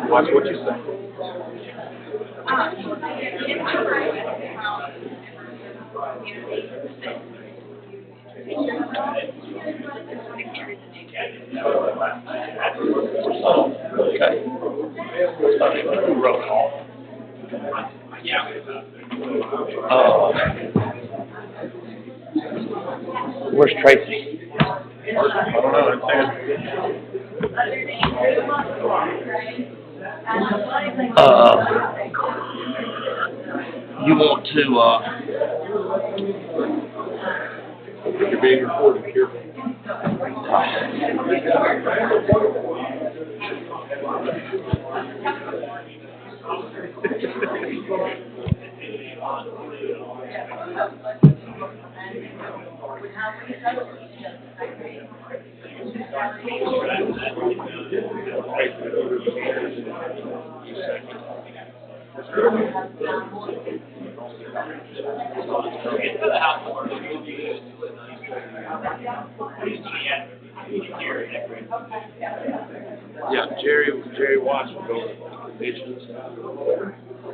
Watch what you say. Okay. Who wrote it all? Where's Tracy? I don't know. You want to, you're being recorded here. Yeah, Jerry Watts will go to the conventions.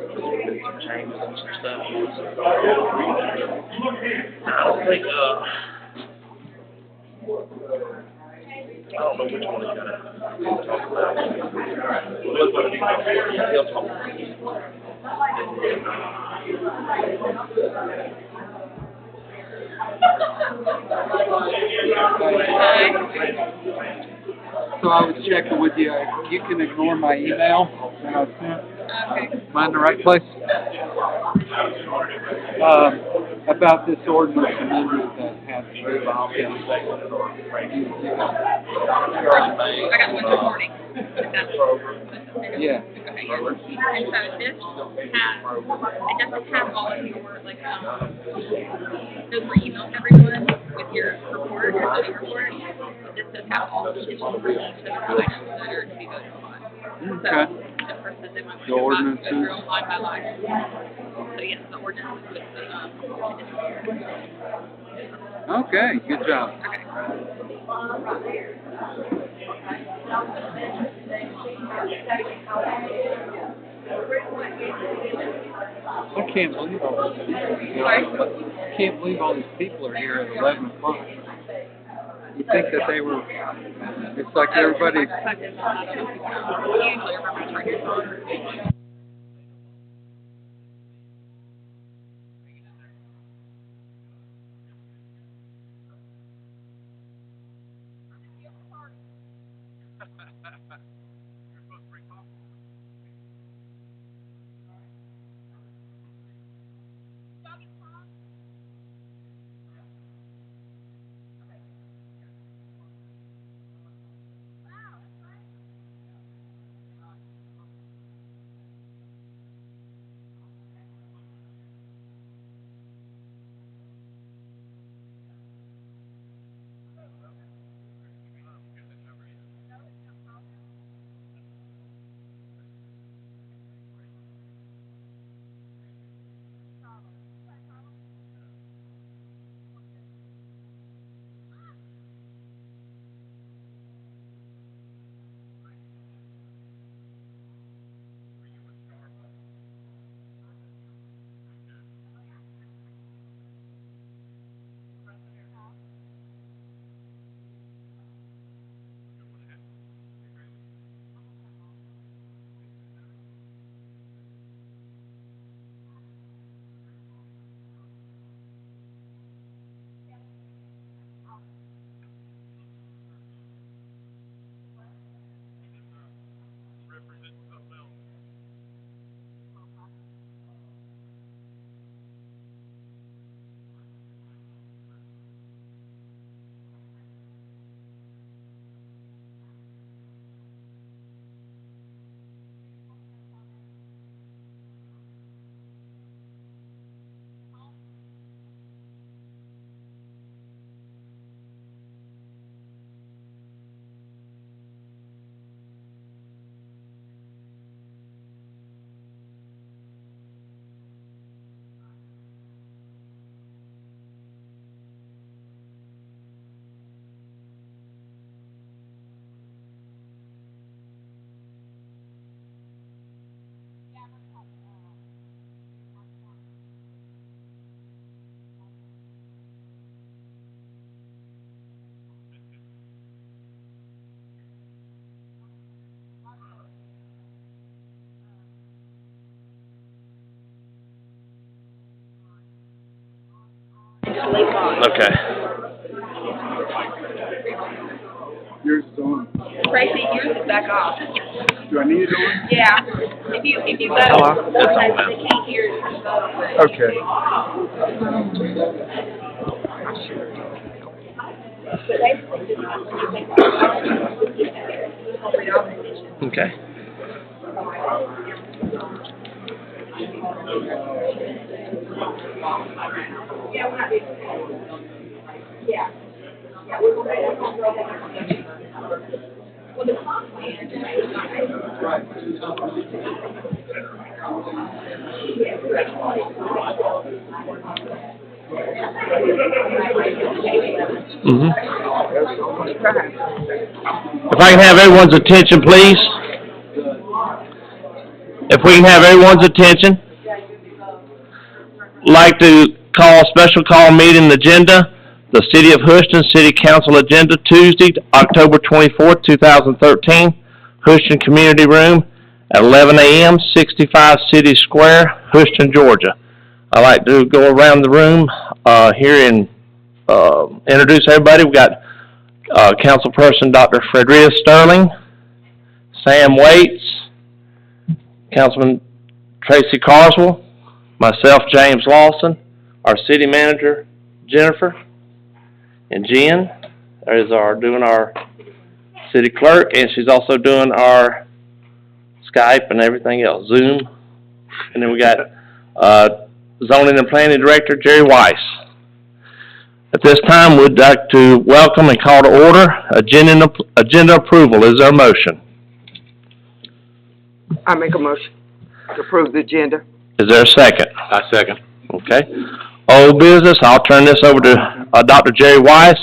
There's some changes and some stuff. I don't think, I don't know which one he's gonna talk about. He'll talk. So I was checking with you. You can ignore my email that I sent. Okay. Am I in the right place? About this ordinance amendment that has to move off. I got one this morning. Yeah. Okay, yeah. And so this it doesn't have all of your, like, those were emailed to everyone with your report, your study report. This does have all the additional items that are to be voted on. Okay. So, the person said they might The want to go ordinances. through them line by line. So, yes, the ordinance with the, Okay. Good job. I can't believe all these people. I can't believe all these people are here at 11 o'clock. You think that they were? It's like everybody. usually remember to turn your phone. leave on. Okay. Yours is on. Tracy, yours is back off. Do I need it on? Yeah. If you vote, Hello? It's on they now. can't hear you vote. Okay. But basically, just read all the conditions. Okay. Yeah. Yeah, we're going to well, the comp plan. Mm-hmm. If I can have everyone's attention, please. If we can have everyone's attention. Like to call a special call meeting agenda, the City of Houston City Council agenda, Tuesday, October 24th, 2013, Houston Community Room at 11 a.m., 65 City Square, Houston, Georgia. I'd like to go around the room here and introduce everybody. We've got Councilperson Dr. Fredria Sterling, Sam Waits, Councilman Tracy Carswell, myself, James Lawson, our city manager, Jennifer, and Jen is doing our city clerk, and she's also doing our Skype and everything else, Zoom. And then we got zoning and planning director, Jerry Weiss. At this time, we'd like to welcome and call to order agenda approval. Is there a motion? I make a motion to approve the agenda. Is there a second? I second. Okay. Old business, I'll turn this over to Dr. Jerry Weiss,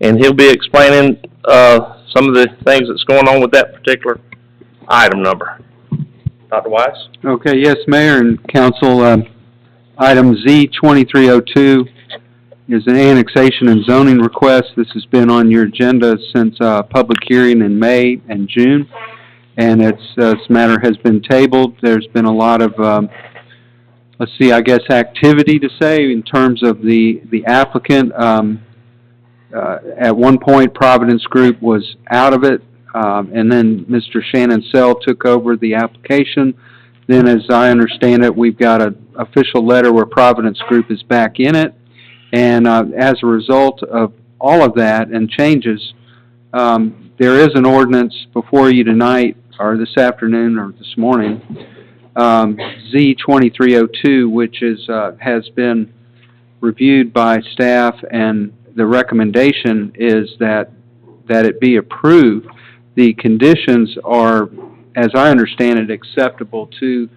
and he'll be explaining some of the things that's going on with that particular item number. Dr. Weiss? Okay, yes, Mayor and Council, item Z2302 is an annexation and zoning request. This has been on your agenda since public hearing in May and June, and this matter has been tabled. There's been a lot of, activity to say in terms of the applicant. At one point, Providence Group was out of it, and then Mr. Shannon Sell took over the application. Then, as I understand it, we've got an official letter where Providence Group is back in it. And as a result of all of that and changes, there is an ordinance before you tonight, or this afternoon, or this morning, Z2302, which has been reviewed by staff, and the recommendation is that it be approved. The conditions are, as I understand it, acceptable to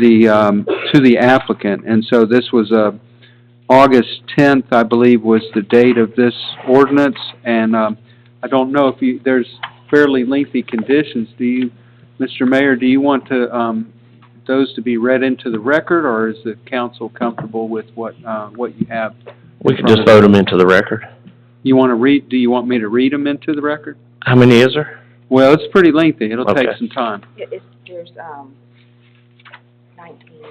the applicant, and so this was August 10th, I believe, was the date of this ordinance, and I don't know if there's fairly lengthy conditions. Mr. Mayor, do you want to those to be read into the record, or is the council comfortable with what you have? We can just vote them into the record. You want to read? Do you want me to read them into the record? How many is there? Well, it's pretty lengthy. It'll take Okay. some time. There's 19.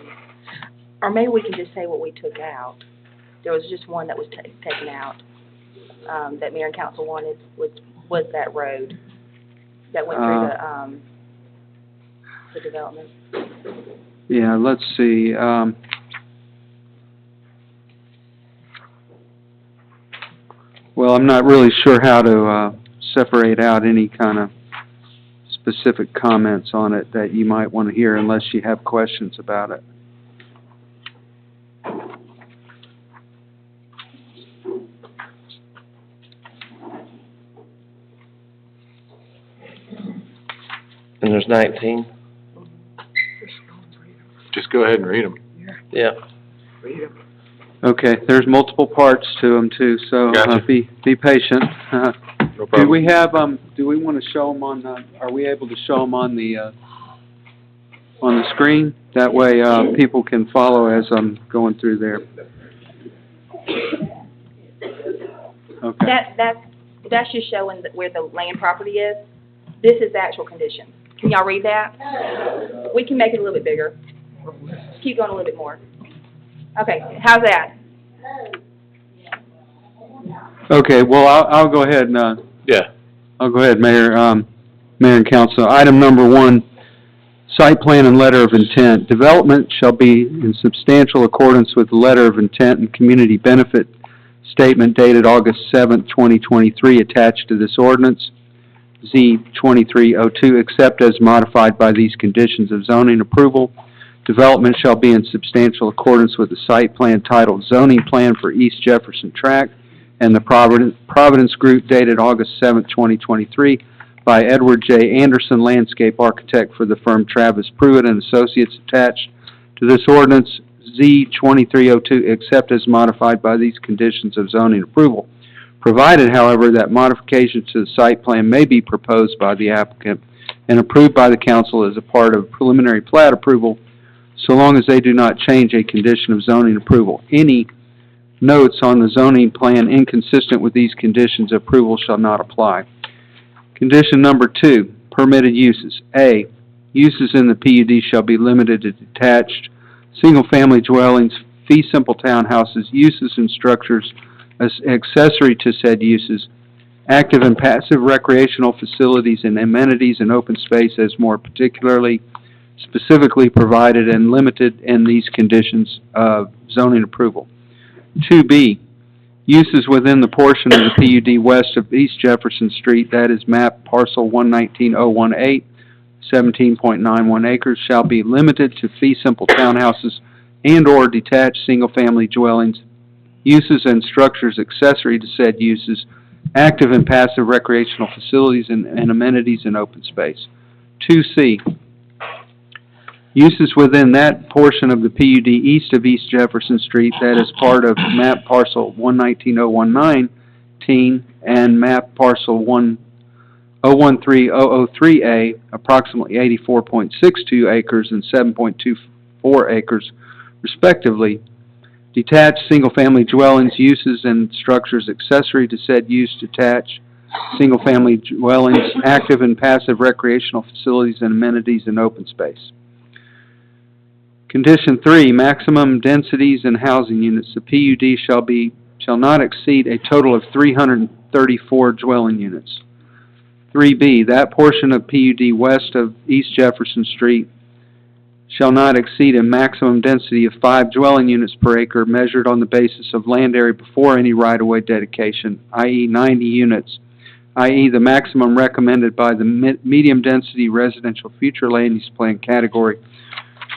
Or maybe we can just say what we took out. There was just one that was taken out, that mayor and council wanted, was that road that went through the development. Yeah, let's see. Well, I'm not really sure how to separate out any kind of specific comments on it that you might want to hear unless you have questions about it. And there's 19? Just go ahead and read them. Yeah. Read them. Okay, there's multiple parts to them too, so Gotcha. be patient. No Do problem. we have do we want to show them on are we able to show them on the screen? That way people can follow as I'm going through there. Okay. That's just showing where the land property is. This is the actual condition. Can y'all read that? We can make it a little bit bigger. Keep going a little bit more. Okay, how's that? Okay, well, I'll go ahead and, Yeah. I'll go ahead, Mayor, Mayor and Council. Item number 1, site plan and letter of intent. Development shall be in substantial accordance with the letter of intent and community benefit statement dated August 7th, 2023, attached to this ordinance, Z2302, except as modified by these conditions of zoning approval. Development shall be in substantial accordance with the site plan titled Zoning Plan for East Jefferson Tract and the Providence Group dated August 7th, 2023, by Edward J. Anderson, landscape architect for the firm Travis Pruitt and Associates, attached to this ordinance, Z2302, except as modified by these conditions of zoning approval. Provided, however, that modifications to the site plan may be proposed by the applicant and approved by the council as a part of preliminary plat approval, so long as they do not change a condition of zoning approval. Any notes on the zoning plan inconsistent with these conditions of approval shall not apply. Condition number 2, permitted uses. A, uses in the PUD shall be limited to detached, single-family dwellings, fee simple townhouses, uses and structures as accessory to said uses, active and passive recreational facilities and amenities and open space as more particularly specifically provided and limited in these conditions of zoning approval. 2B, uses within the portion of the PUD west of East Jefferson Street, that is map parcel 119018, 17.91 acres, shall be limited to fee simple townhouses and/or detached single-family dwellings, uses and structures accessory to said uses, active and passive recreational facilities and amenities and open space. 2C, uses within that portion of the PUD east of East Jefferson Street that is part of map parcel 119019 and map parcel 013003A, approximately 84.62 acres and 7.24 acres, respectively. Detached single-family dwellings, uses and structures accessory to said use, detached single-family dwellings, active and passive recreational facilities and amenities and open space. Condition 3, maximum densities and housing units. The PUD shall not exceed a total of 334 dwelling units. 3B, that portion of PUD west of East Jefferson Street shall not exceed a maximum density of 5 dwelling units per acre measured on the basis of land area before any right-of-way dedication, i.e. 90 units, i.e. the maximum recommended by the medium-density residential future land use plan category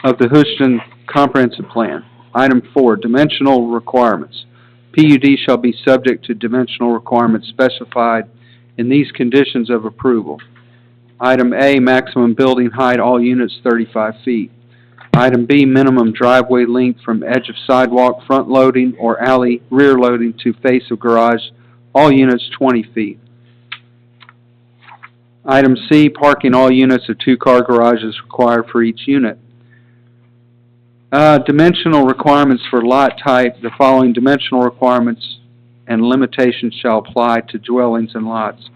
of the Houston Comprehensive Plan. Item 4, dimensional requirements. PUD shall be subject to dimensional requirements specified in these conditions of approval. Item A, maximum building height, all units 35 feet. Item B, minimum driveway length from edge of sidewalk, front loading, or alley, rear loading to face of garage, all units 20 feet. Item C, parking all units of 2-car garages required for each unit. Dimensional requirements for lot type. The following dimensional requirements and limitations shall apply to dwellings and lots.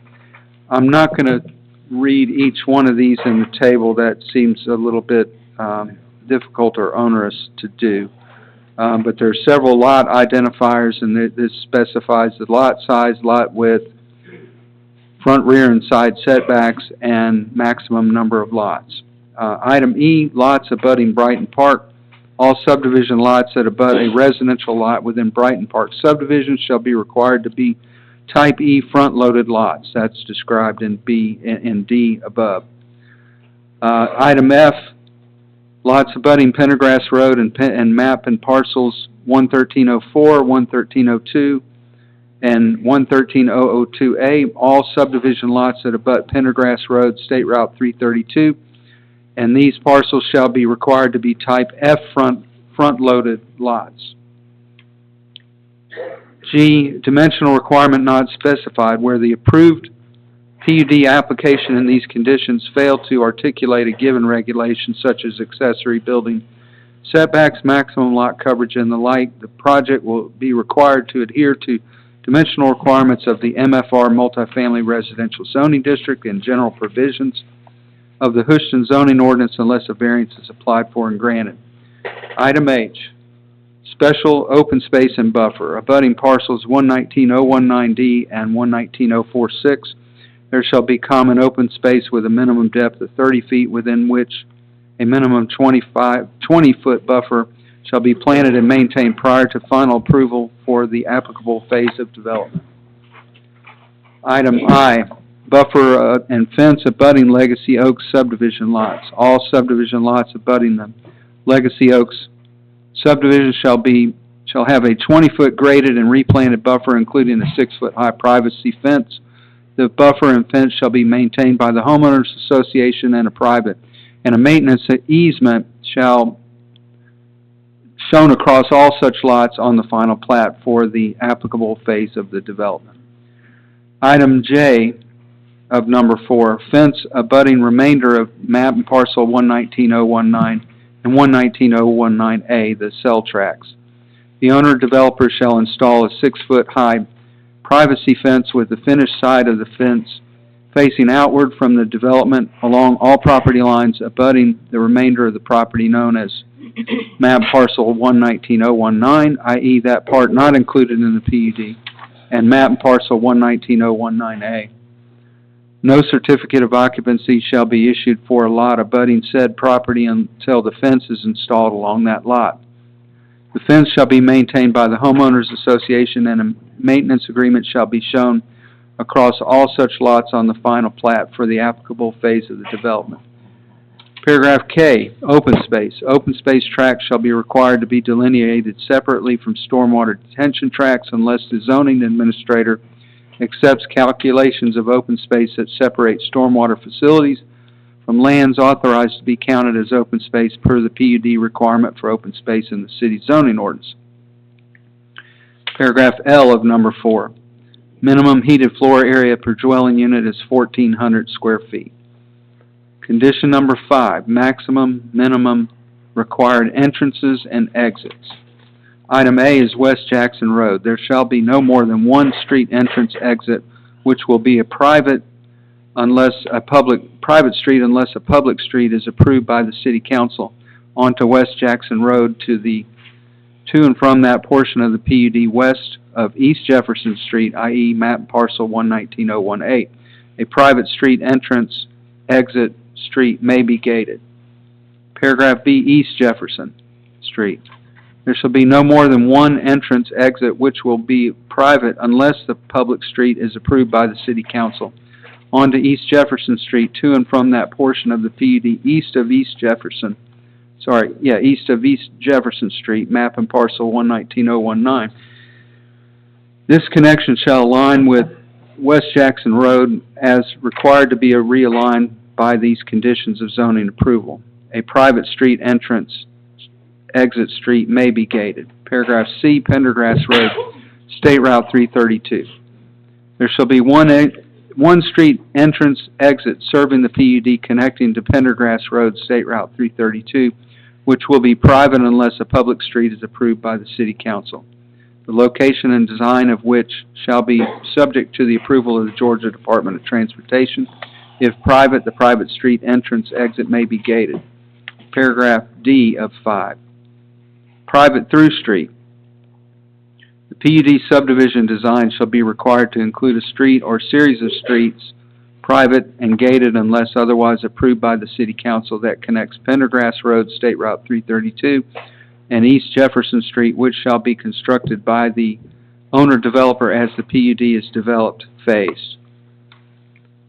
I'm not going to read each one of these in the table. That seems a little bit difficult or onerous to do. But there are several lot identifiers, and this specifies the lot size, lot width, front, rear, and side setbacks, and maximum number of lots. Item E, lots abutting Brighton Park. All subdivision lots that abut a residential lot within Brighton Park subdivision shall be required to be Type E front-loaded lots. That's described in B and D above. Item F, lots abutting Pendergrass Road and map and parcels 11304, 11302, and 11302A. All subdivision lots that abut Pendergrass Road, State Route 332, and these parcels shall be required to be Type F front-loaded lots. G, dimensional requirement not specified. Where the approved PUD application in these conditions fail to articulate a given regulation such as accessory building setbacks, maximum lot coverage, and the like, the project will be required to adhere to dimensional requirements of the MFR Multifamily Residential Zoning District and general provisions of the Houston zoning ordinance unless a variance is applied for and granted. Item H, special open space and buffer, abutting parcels 119019D and 119046. There shall be common open space with a minimum depth of 30 feet within which a minimum 20-foot buffer shall be planted and maintained prior to final approval for the applicable phase of development. Item I, buffer and fence abutting Legacy Oaks subdivision lots. All subdivision lots abutting the Legacy Oaks subdivision shall have a 20-foot graded and replanted buffer, including a 6-foot high privacy fence. The buffer and fence shall be maintained by the homeowners association and a maintenance easement shall shown across all such lots on the final plat for the applicable phase of the development. Item J of number 4, fence abutting remainder of map and parcel 119019 and 119019A, the cell tracts. The owner developer shall install a 6-foot high privacy fence with the finished side of the fence facing outward from the development along all property lines abutting the remainder of the property known as map parcel 119019, i.e. that part not included in the PUD, and map and parcel 119019A. No certificate of occupancy shall be issued for a lot abutting said property until the fence is installed along that lot. The fence shall be maintained by the homeowners association and a maintenance agreement shall be shown across all such lots on the final plat for the applicable phase of the development. Paragraph K, open space. Open space tracts shall be required to be delineated separately from stormwater detention tracts unless the zoning administrator accepts calculations of open space that separate stormwater facilities from lands authorized to be counted as open space per the PUD requirement for open space in the city zoning ordinance. Paragraph L of number 4. Minimum heated floor area per dwelling unit is 1,400 square feet. Condition number 5, maximum, minimum required entrances and exits. Item A is West Jackson Road. There shall be no more than one street entrance exit, which will be a private street unless a public street is approved by the City Council onto West Jackson Road to and from that portion of the PUD west of East Jefferson Street, i.e. map parcel 119018. A private street entrance exit street may be gated. Paragraph B, East Jefferson Street. There shall be no more than one entrance exit which will be private unless the public street is approved by the City Council onto East Jefferson Street to and from that portion of the PUD east of East Jefferson Street, map and parcel 119019. This connection shall align with West Jackson Road as required to be realigned by these conditions of zoning approval. A private street entrance exit street may be gated. Paragraph C, Pendergrass Road, State Route 332. There shall be one street entrance exit serving the PUD connecting to Pendergrass Road, State Route 332, which will be private unless a public street is approved by the City Council. The location and design of which shall be subject to the approval of the Georgia Department of Transportation. If private, the private street entrance exit may be gated. Paragraph D of 5. Private through street. The PUD subdivision design shall be required to include a street or series of streets, private and gated unless otherwise approved by the City Council, that connects Pendergrass Road, State Route 332, and East Jefferson Street, which shall be constructed by the owner-developer as the PUD is developed phased.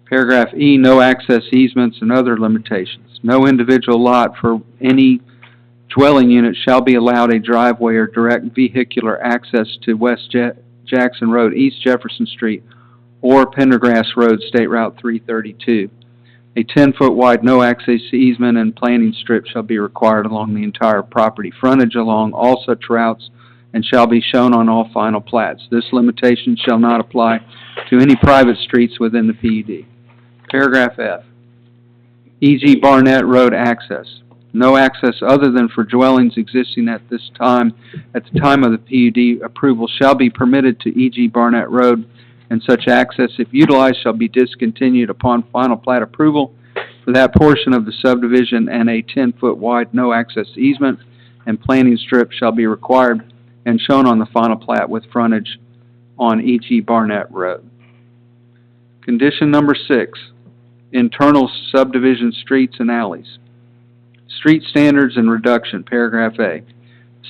Paragraph E, no access easements and other limitations. No individual lot for any dwelling unit shall be allowed a driveway or direct vehicular access to West Jackson Road, East Jefferson Street, or Pendergrass Road, State Route 332. A 10-foot wide no-access easement and planting strip shall be required along the entire property frontage along all such routes and shall be shown on all final plats. This limitation shall not apply to any private streets within the PUD. Paragraph F. E.G. Barnett Road access. No access other than for dwellings existing at the time of the PUD approval shall be permitted to E.G. Barnett Road, and such access, if utilized, shall be discontinued upon final plat approval for that portion of the subdivision, and a 10-foot wide no-access easement and planting strip shall be required and shown on the final plat with frontage on E.G. Barnett Road. Condition number 6, internal subdivision streets and alleys. Street standards and reduction, paragraph A.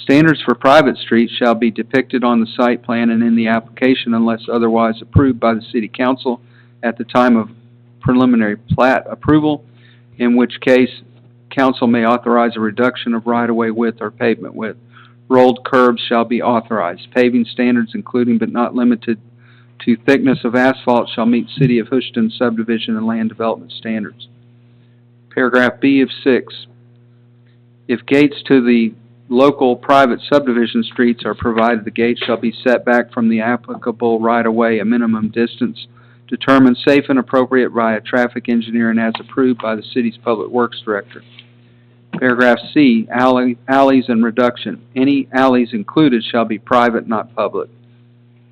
Standards for private streets shall be depicted on the site plan and in the application unless otherwise approved by the City Council at the time of preliminary plat approval, in which case Council may authorize a reduction of right-of-way width or pavement width. Rolled curbs shall be authorized. Paving standards, including but not limited to thickness of asphalt, shall meet City of Houston subdivision and land development standards. Paragraph B of 6. If gates to the local private subdivision streets are provided, the gate shall be set back from the applicable right-of-way a minimum distance determined safe and appropriate by a traffic engineer and as approved by the city's public works director. Paragraph C, alleys and reduction. Any alleys included shall be private, not public.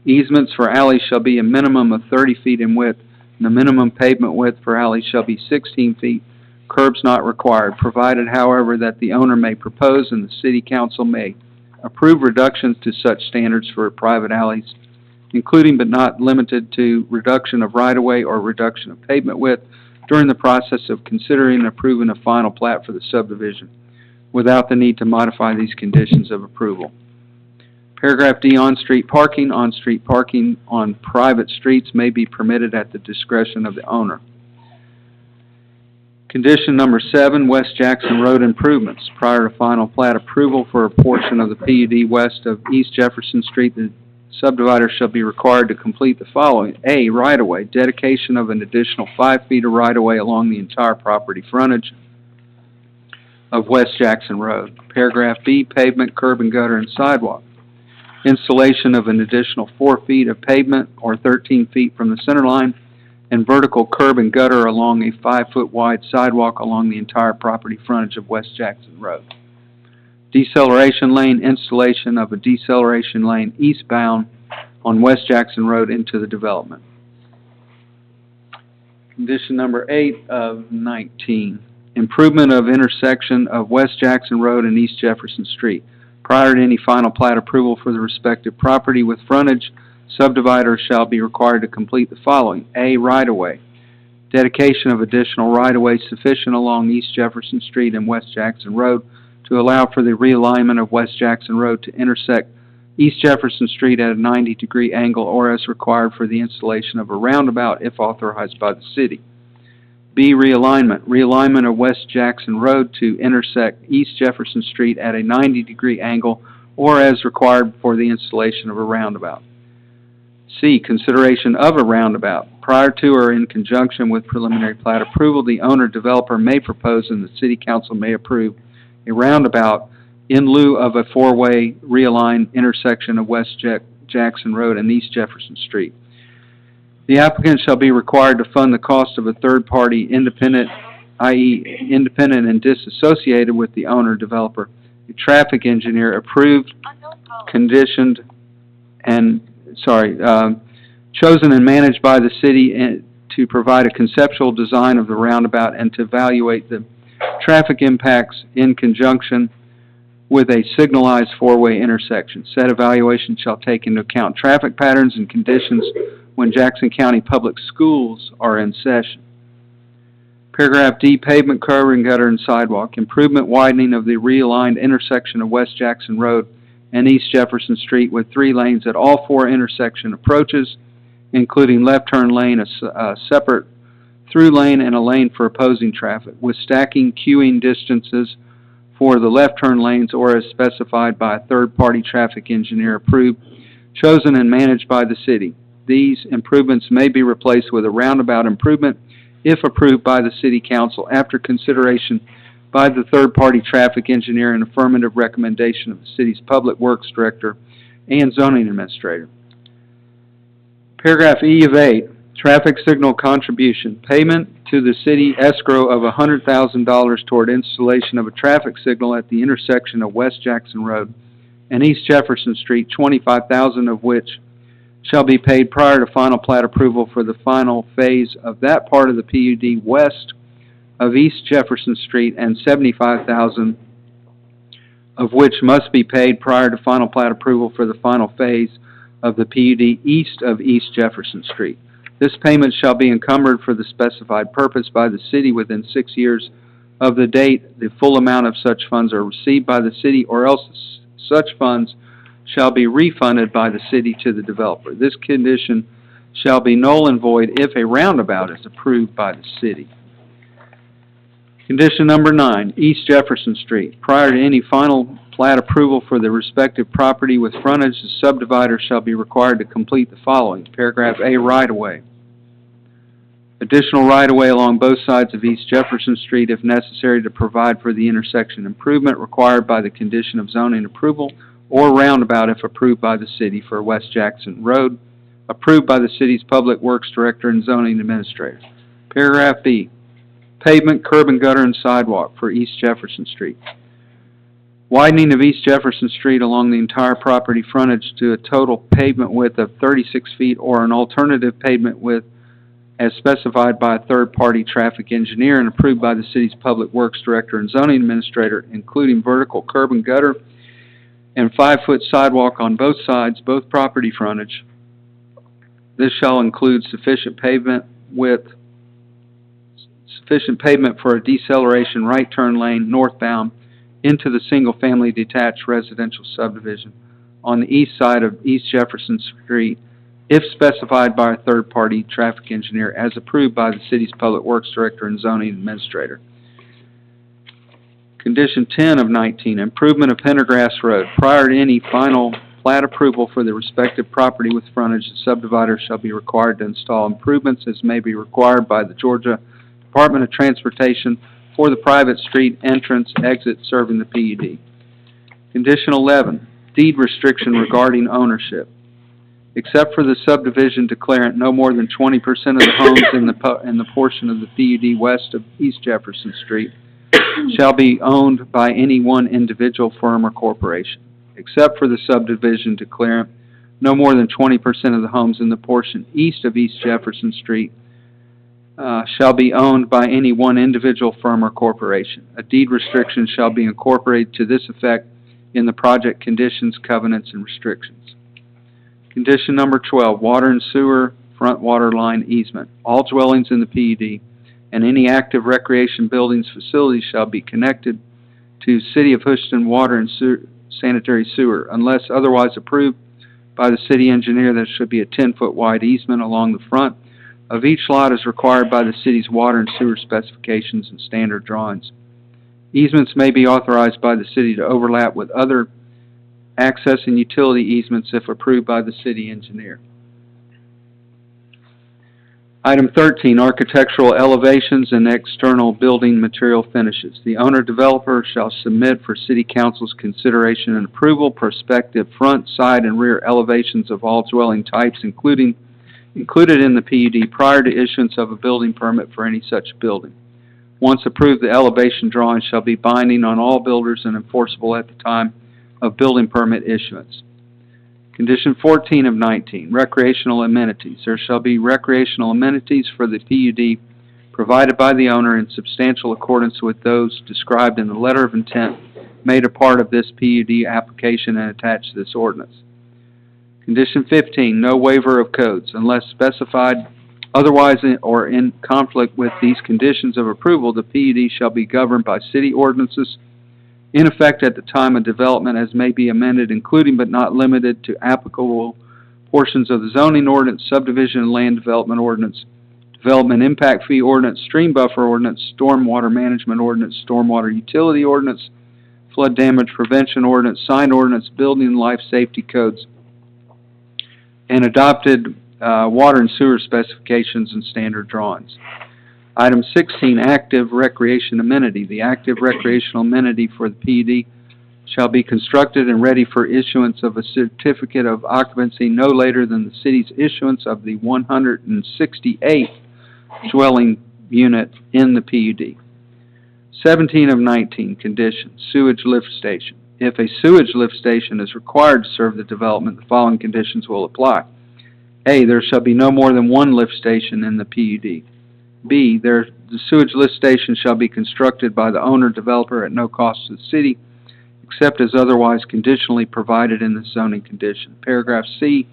Easements for alleys shall be a minimum of 30 feet in width, and the minimum pavement width for alleys shall be 16 feet. Curbs not required, provided, however, that the owner may propose and the City Council may approve reductions to such standards for private alleys, including but not limited to reduction of right-of-way or reduction of pavement width during the process of considering and approving a final plat for the subdivision, without the need to modify these conditions of approval. Paragraph D, on-street parking. On-street parking on private streets may be permitted at the discretion of the owner. Condition number 7, West Jackson Road improvements. Prior to final plat approval for a portion of the PUD west of East Jefferson Street, the subdivider shall be required to complete the following. A, right-of-way, dedication of an additional 5 feet of right-of-way along the entire property frontage of West Jackson Road. Paragraph B, pavement, curb and gutter, and sidewalk. Installation of an additional 4 feet of pavement or 13 feet from the center line and vertical curb and gutter along a 5-foot wide sidewalk along the entire property frontage of West Jackson Road. Deceleration lane, installation of a deceleration lane eastbound on West Jackson Road into the development. Condition number 8 of 19, improvement of intersection of West Jackson Road and East Jefferson Street. Prior to any final plat approval for the respective property with frontage, subdivider shall be required to complete the following. A, right-of-way. Dedication of additional right-of-way sufficient along East Jefferson Street and West Jackson Road to allow for the realignment of West Jackson Road to intersect East Jefferson Street at a 90-degree angle or as required for the installation of a roundabout if authorized by the city. B, realignment. Realignment of West Jackson Road to intersect East Jefferson Street at a 90-degree angle or as required for the installation of a roundabout. C, consideration of a roundabout. Prior to or in conjunction with preliminary plat approval, the owner-developer may propose and the City Council may approve a roundabout in lieu of a 4-way realigned intersection of West Jackson Road and East Jefferson Street. The applicant shall be required to fund the cost of a third-party independent, i.e. independent and disassociated with the owner-developer, a traffic engineer approved, conditioned, and chosen and managed by the city to provide a conceptual design of the roundabout and to evaluate the traffic impacts in conjunction with a signalized 4-way intersection. Said evaluation shall take into account traffic patterns and conditions when Jackson County Public Schools are in session. Paragraph D, pavement, curb and gutter, and sidewalk. Improvement widening of the realigned intersection of West Jackson Road and East Jefferson Street with 3 lanes at all 4 intersection approaches, including left turn lane, a separate through lane, and a lane for opposing traffic, with stacking queuing distances for the left turn lanes or as specified by a third-party traffic engineer approved, chosen and managed by the city. These improvements may be replaced with a roundabout improvement if approved by the City Council after consideration by the third-party traffic engineer and affirmative recommendation of the city's Public Works Director and Zoning Administrator. Paragraph E of 8, traffic signal contribution. Payment to the city escrow of $100,000 toward installation of a traffic signal at the intersection of West Jackson Road and East Jefferson Street, $25,000 of which shall be paid prior to final plat approval for the final phase of that part of the PUD west of East Jefferson Street, and $75,000 of which must be paid prior to final plat approval for the final phase of the PUD east of East Jefferson Street. This payment shall be encumbered for the specified purpose by the city within 6 years of the date the full amount of such funds are received by the city, or else such funds shall be refunded by the city to the developer. This condition shall be null and void if a roundabout is approved by the city. Condition number 9, East Jefferson Street. Prior to any final plat approval for the respective property with frontage, the subdivider shall be required to complete the following. Paragraph A, right-of-way. Additional right-of-way along both sides of East Jefferson Street if necessary to provide for the intersection improvement required by the condition of zoning approval, or roundabout if approved by the city for West Jackson Road, approved by the city's Public Works Director and Zoning Administrator. Paragraph B, pavement, curb and gutter, and sidewalk for East Jefferson Street. Widening of East Jefferson Street along the entire property frontage to a total pavement width of 36 feet or an alternative pavement width as specified by a third-party traffic engineer and approved by the city's Public Works Director and Zoning Administrator, including vertical curb and gutter and 5-foot sidewalk on both sides, both property frontage. This shall include sufficient pavement for a deceleration right turn lane northbound into the single-family detached residential subdivision on the east side of East Jefferson Street, if specified by a third-party traffic engineer as approved by the city's Public Works Director and Zoning Administrator. Condition 10 of 19, improvement of Pendergrass Road. Prior to any final plat approval for the respective property with frontage, the subdivider shall be required to install improvements as may be required by the Georgia Department of Transportation for the private street entrance exit serving the PUD. Condition 11, deed restriction regarding ownership. Except for the subdivision declarant, no more than 20% of the homes in the portion of the PUD west of East Jefferson Street shall be owned by any one individual, firm, or corporation. Except for the subdivision declarant, no more than 20% of the homes in the portion east of East Jefferson Street shall be owned by any one individual, firm, or corporation. A deed restriction shall be incorporated to this effect in the project conditions, covenants, and restrictions. Condition number 12, water and sewer front water line easement. All dwellings in the PUD and any active recreation buildings facilities shall be connected to City of Houston water and sanitary sewer. Unless otherwise approved by the city engineer, there should be a 10-foot wide easement along the front of each lot as required by the city's water and sewer specifications and standard drawings. Easements may be authorized by the city to overlap with other access and utility easements if approved by the city engineer. Item 13, architectural elevations and external building material finishes. The owner-developer shall submit for City Council's consideration and approval prospective front, side, and rear elevations of all dwelling types included in the PUD prior to issuance of a building permit for any such building. Once approved, the elevation drawing shall be binding on all builders and enforceable at the time of building permit issuance. Condition 14 of 19, recreational amenities. There shall be recreational amenities for the PUD provided by the owner in substantial accordance with those described in the letter of intent made a part of this PUD application and attached to this ordinance. Condition 15, no waiver of codes. Unless specified otherwise or in conflict with these conditions of approval, the PUD shall be governed by city ordinances in effect at the time of development as may be amended, including but not limited to applicable portions of the zoning ordinance, subdivision and land development ordinance, development impact fee ordinance, stream buffer ordinance, stormwater management ordinance, stormwater utility ordinance, flood damage prevention ordinance, sign ordinance, building and life safety codes, and adopted water and sewer specifications and standard drawings. Item 16, active recreation amenity. The active recreational amenity for the PUD shall be constructed and ready for issuance of a certificate of occupancy no later than the city's issuance of the 168th dwelling unit in the PUD. 17 of 19, conditions. Sewage lift station. If a sewage lift station is required to serve the development, the following conditions will apply. A, there shall be no more than one lift station in the PUD. B, the sewage lift station shall be constructed by the owner-developer at no cost to the city except as otherwise conditionally provided in the zoning condition. Paragraph C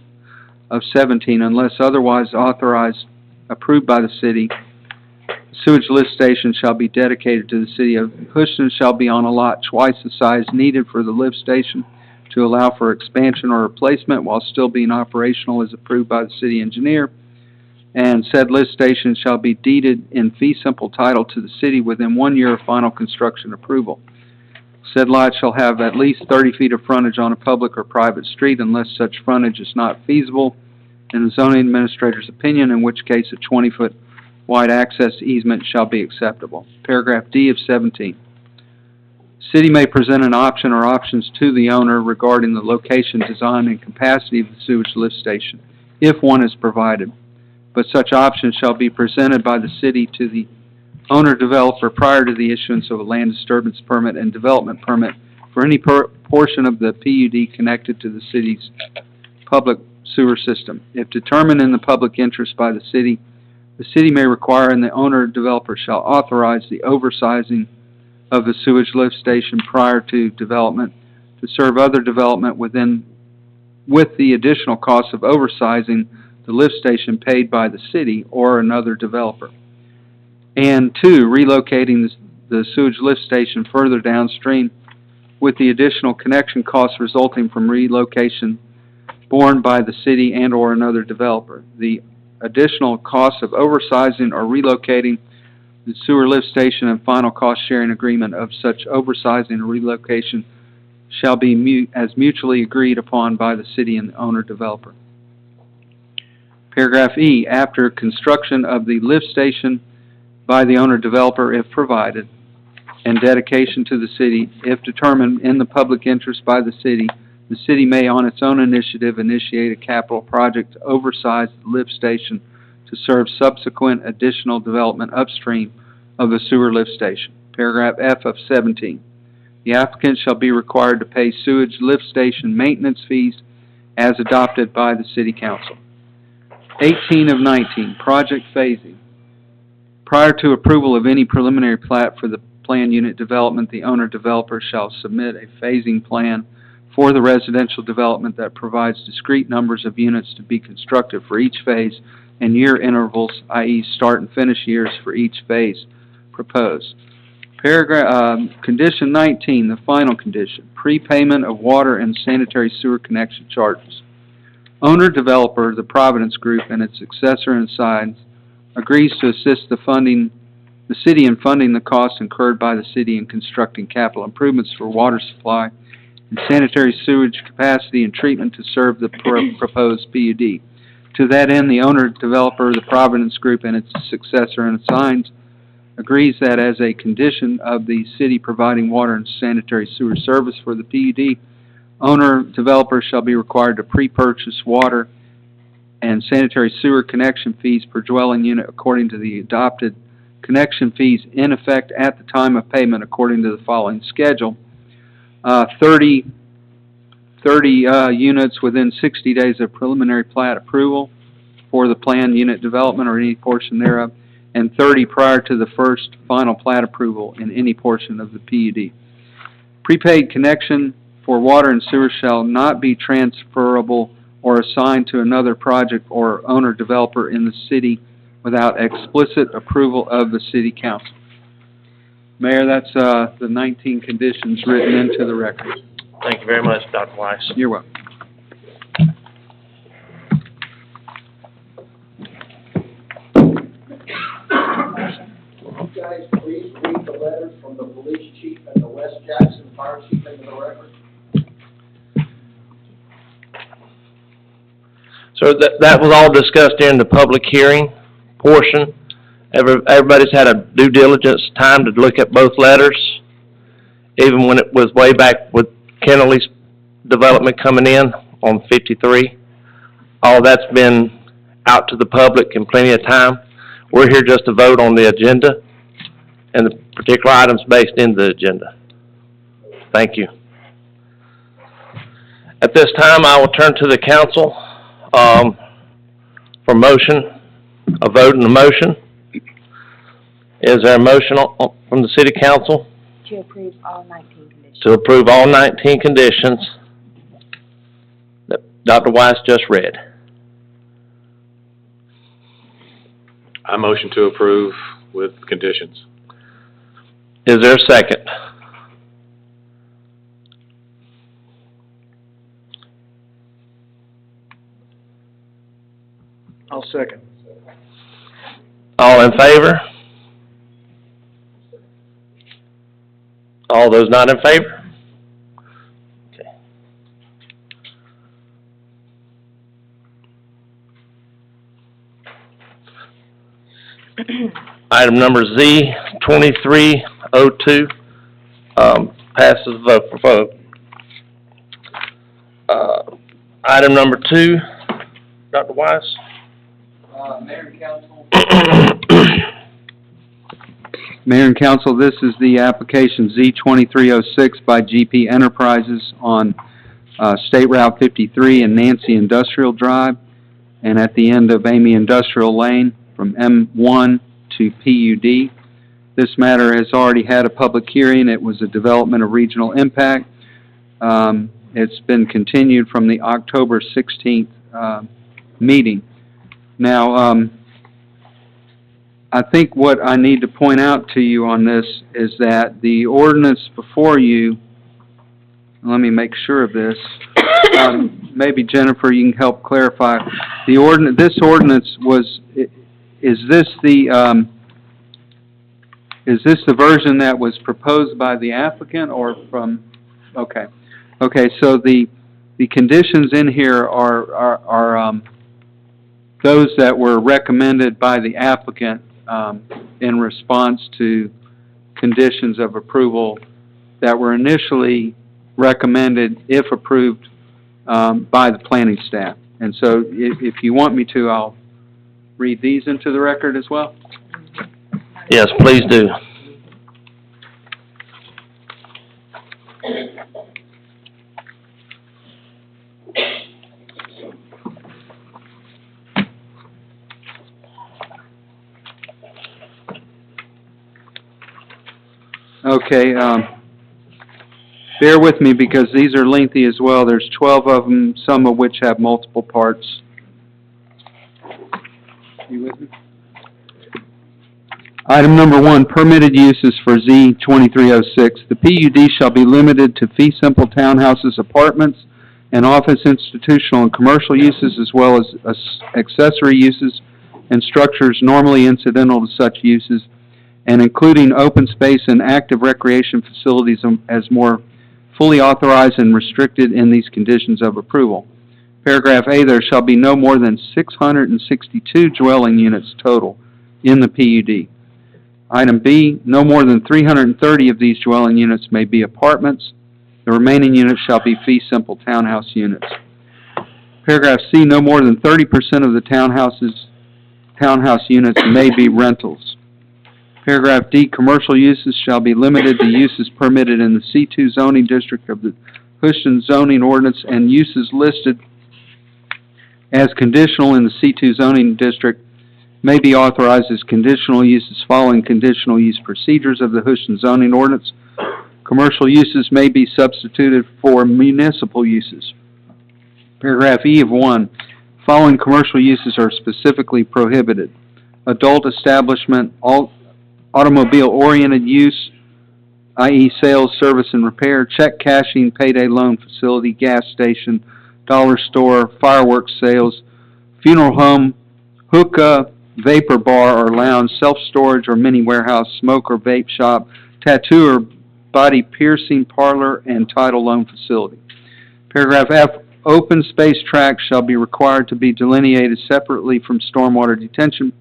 of 17, unless otherwise authorized, approved by the city, the sewage lift station shall be dedicated to the city of Houston, shall be on a lot twice the size needed for the lift station to allow for expansion or replacement while still being operational as approved by the city engineer, and said lift station shall be deeded in fee simple title to the city within 1 year of final construction approval. Said lot shall have at least 30 feet of frontage on a public or private street unless such frontage is not feasible in the zoning administrator's opinion, in which case a 20-foot wide access easement shall be acceptable. Paragraph D of 17. City may present an option or options to the owner regarding the location, design, and capacity of the sewage lift station, if one is provided. But such option shall be presented by the city to the owner-developer prior to the issuance of a land disturbance permit and development permit for any portion of the PUD connected to the city's public sewer system. If determined in the public interest by the city may require and the owner-developer shall authorize the oversizing of the sewage lift station prior to development to serve other development with the additional cost of oversizing the lift station paid by the city or another developer. And 2, relocating the sewage lift station further downstream with the additional connection costs resulting from relocation borne by the city and or another developer. The additional costs of oversizing or relocating the sewer lift station and final cost sharing agreement of such oversizing or relocation shall be as mutually agreed upon by the city and the owner-developer. Paragraph E, after construction of the lift station by the owner-developer, if provided, and dedication to the city, if determined in the public interest by the city may on its own initiative initiate a capital project to oversize the lift station to serve subsequent additional development upstream of the sewer lift station. Paragraph F of 17. The applicant shall be required to pay sewage lift station maintenance fees as adopted by the City Council. 18 of 19, project phasing. Prior to approval of any preliminary plat for the planned unit development, the owner-developer shall submit a phasing plan for the residential development that provides discrete numbers of units to be constructed for each phase and year intervals, i.e. start and finish years for each phase proposed. Condition 19, the final condition, prepayment of water and sanitary sewer connection charges. Owner-developer, the Providence Group, and its successor in signs, agrees to assist the city in funding the costs incurred by the city in constructing capital improvements for water supply and sanitary sewage capacity and treatment to serve the proposed PUD. To that end, the owner-developer, the Providence Group, and its successor in signs, agrees that as a condition of the city providing water and sanitary sewer service for the PUD, owner-developer shall be required to pre-purchase water and sanitary sewer connection fees per dwelling unit according to the adopted connection fees in effect at the time of payment according to the following schedule. 30 units within 60 days of preliminary plat approval for the planned unit development or any portion thereof, and 30 prior to the first final plat approval in any portion of the PUD. Prepaid connection for water and sewer shall not be transferable or assigned to another project or owner-developer in the city without explicit approval of the City Council. Mayor, that's the 19 conditions written into the record. Thank you very much, Dr. Weiss. You're welcome. You guys please read the letters from the police chief and the West Jackson fire chief into the record? So that was all discussed during the public hearing portion. Everybody's had a due diligence time to look at both letters, even when it was way back with Kennelly's development coming in on 53. All that's been out to the public in plenty of time. We're here just to vote on the agenda and the particular items based in the agenda. Thank you. At this time, I will turn to the council for motion, a vote and a motion. Is there a motion from the City Council? To approve all 19 conditions. to approve all 19 conditions that Dr. Weiss just read. I motion to approve with conditions. Is there a second? I'll second. All in favor? All those not in favor? Okay. Item number Z, 2302, passes vote for vote. Item number 2, Dr. Weiss? Mayor and council, Mayor and council, this is the application Z2306 by GP Enterprises on State Route 53 and Nancy Industrial Drive, and at the end of Amy Industrial Lane from M1 to PUD. This matter has already had a public hearing. It was a development of regional impact. It's been continued from the October 16th meeting. Now, I think what I need to point out to you on this is that the ordinance before you, let me make sure of this, maybe Jennifer, you can help clarify. The this ordinance was, is this the version that was proposed by the applicant or from, okay. Okay, so the conditions in here are those that were recommended by the applicant in response to conditions of approval that were initially recommended, if approved, by the planning staff. And so if you want me to, I'll read these into the record as well. Yes, please do. Okay, bear with me because these are lengthy as well. There's 12 of them, some of which have multiple parts. You with me? Item number 1, permitted uses for Z2306. The PUD shall be limited to fee simple townhouses, apartments, and office, institutional, and commercial uses, as well as accessory uses and structures normally incidental to such uses, and including open space and active recreation facilities as more fully authorized and restricted in these conditions of approval. Paragraph A, there shall be no more than 662 dwelling units total in the PUD. Item B, no more than 330 of these dwelling units may be apartments. The remaining units shall be fee simple townhouse units. Paragraph C, no more than 30% of the townhouse units may be rentals. Paragraph D, commercial uses shall be limited to uses permitted in the C2 zoning district of the Houston zoning ordinance, and uses listed as conditional in the C2 zoning district may be authorized as conditional uses following conditional use procedures of the Houston zoning ordinance. Commercial uses may be substituted for municipal uses. Paragraph E of 1, following commercial uses are specifically prohibited: adult establishment, automobile-oriented use, i.e. sales, service, and repair, check cashing, payday loan facility, gas station, dollar store, fireworks sales, funeral home, hookah, vapor bar or lounge, self-storage or mini warehouse, smoke or vape shop, tattoo or body piercing parlor, and title loan facility. Paragraph F, open space tracts shall be required to be delineated separately from stormwater detention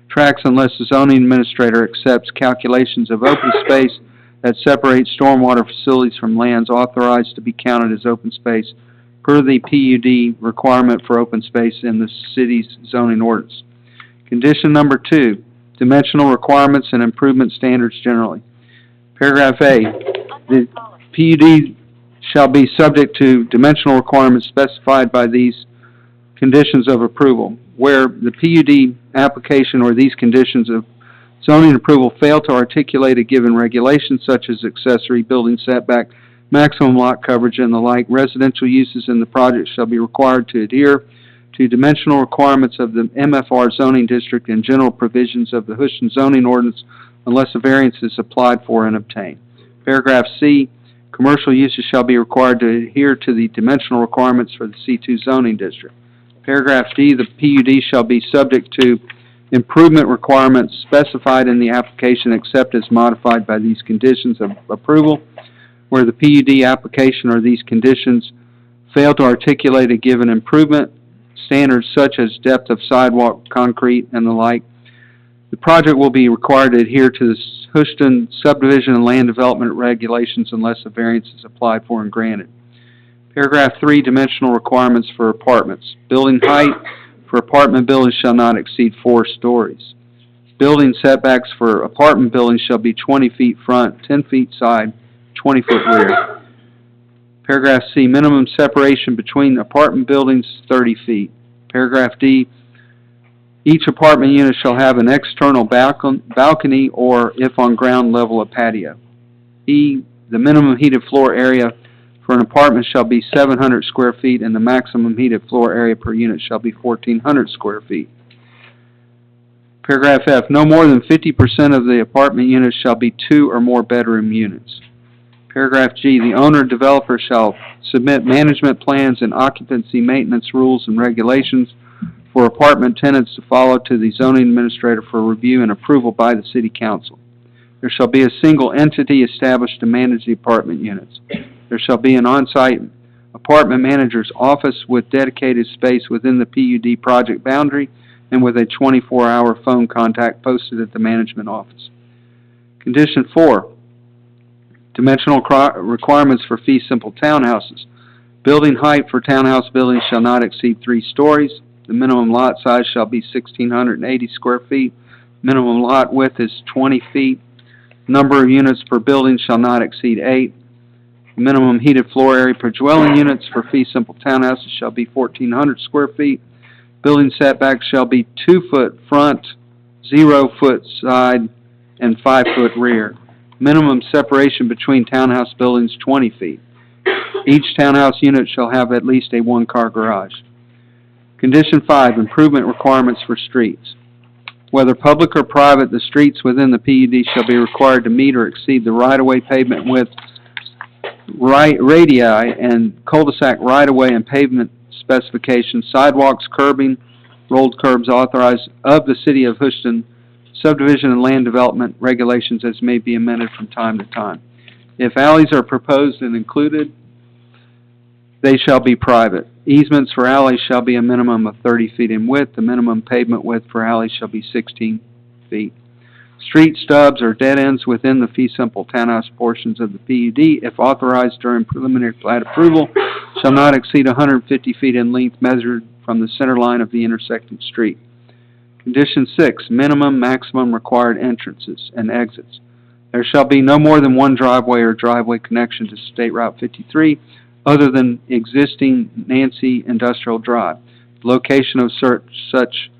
tracts unless the zoning administrator accepts calculations of open space that separate stormwater facilities from lands authorized to be counted as open space per the PUD requirement for open space in the city's zoning ordinance. Condition number 2, dimensional requirements and improvement standards generally. Paragraph A, the PUD shall be subject to dimensional requirements specified by these conditions of approval. Where the PUD application or these conditions of Zoning approval failed to articulate a given regulation such as accessory building setback, maximum lot coverage, and the like. Residential uses in the project shall be required to adhere to dimensional requirements of the MFR zoning district and general provisions of the Houston zoning ordinance unless a variance is applied for and obtained. Paragraph C, commercial uses shall be required to adhere to the dimensional requirements for the C2 zoning district. Paragraph D, the PUD shall be subject to improvement requirements specified in the application except as modified by these conditions of approval. Where the PUD application or these conditions fail to articulate a given improvement, standards such as depth of sidewalk, concrete, and the like, the project will be required to adhere to the Houston subdivision and land development regulations unless a variance is applied for and granted. Paragraph 3, dimensional requirements for apartments. Building height for apartment buildings shall not exceed 4 stories. Building setbacks for apartment buildings shall be 20 feet front, 10 feet side, 20-foot rear. Paragraph C, minimum separation between apartment buildings, 30 feet. Paragraph D, each apartment unit shall have an external balcony or, if on ground level, a patio. E, the minimum heated floor area for an apartment shall be 700 square feet and the maximum heated floor area per unit shall be 1,400 square feet. Paragraph F, no more than 50% of the apartment units shall be 2 or more bedroom units. Paragraph G, the owner-developer shall submit management plans and occupancy maintenance rules and regulations for apartment tenants to follow to the zoning administrator for review and approval by the City Council. There shall be a single entity established to manage the apartment units. There shall be an on-site apartment manager's office with dedicated space within the PUD project boundary and with a 24-hour phone contact posted at the management office. Condition 4, dimensional requirements for fee simple townhouses. Building height for townhouse buildings shall not exceed 3 stories. The minimum lot size shall be 1,680 square feet. Minimum lot width is 20 feet. Number of units per building shall not exceed 8. Minimum heated floor area per dwelling units for fee simple townhouses shall be 1,400 square feet. Building setbacks shall be 2 foot front, 0 foot side, and 5 foot rear. Minimum separation between townhouse buildings 20 feet. Each townhouse unit shall have at least a 1-car garage. Condition 5, improvement requirements for streets. Whether public or private, the streets within the PUD shall be required to meet or exceed the right-of-way pavement width, radii, and cul-de-sac right-of-way and pavement specifications, sidewalks, curbing, rolled curbs authorized of the City of Houston subdivision and land development regulations as may be amended from time to time. If alleys are proposed and included, they shall be private. Easements for alleys shall be a minimum of 30 feet in width. The minimum pavement width for alleys shall be 16 feet. Street stubs or dead ends within the fee simple townhouse portions of the PUD, if authorized during preliminary plat approval, shall not exceed 150 feet in length measured from the center line of the intersecting street. Condition 6, minimum, maximum required entrances and exits. There shall be no more than 1 driveway or driveway connection to State Route 53 other than existing Nancy Industrial Drive. The location of such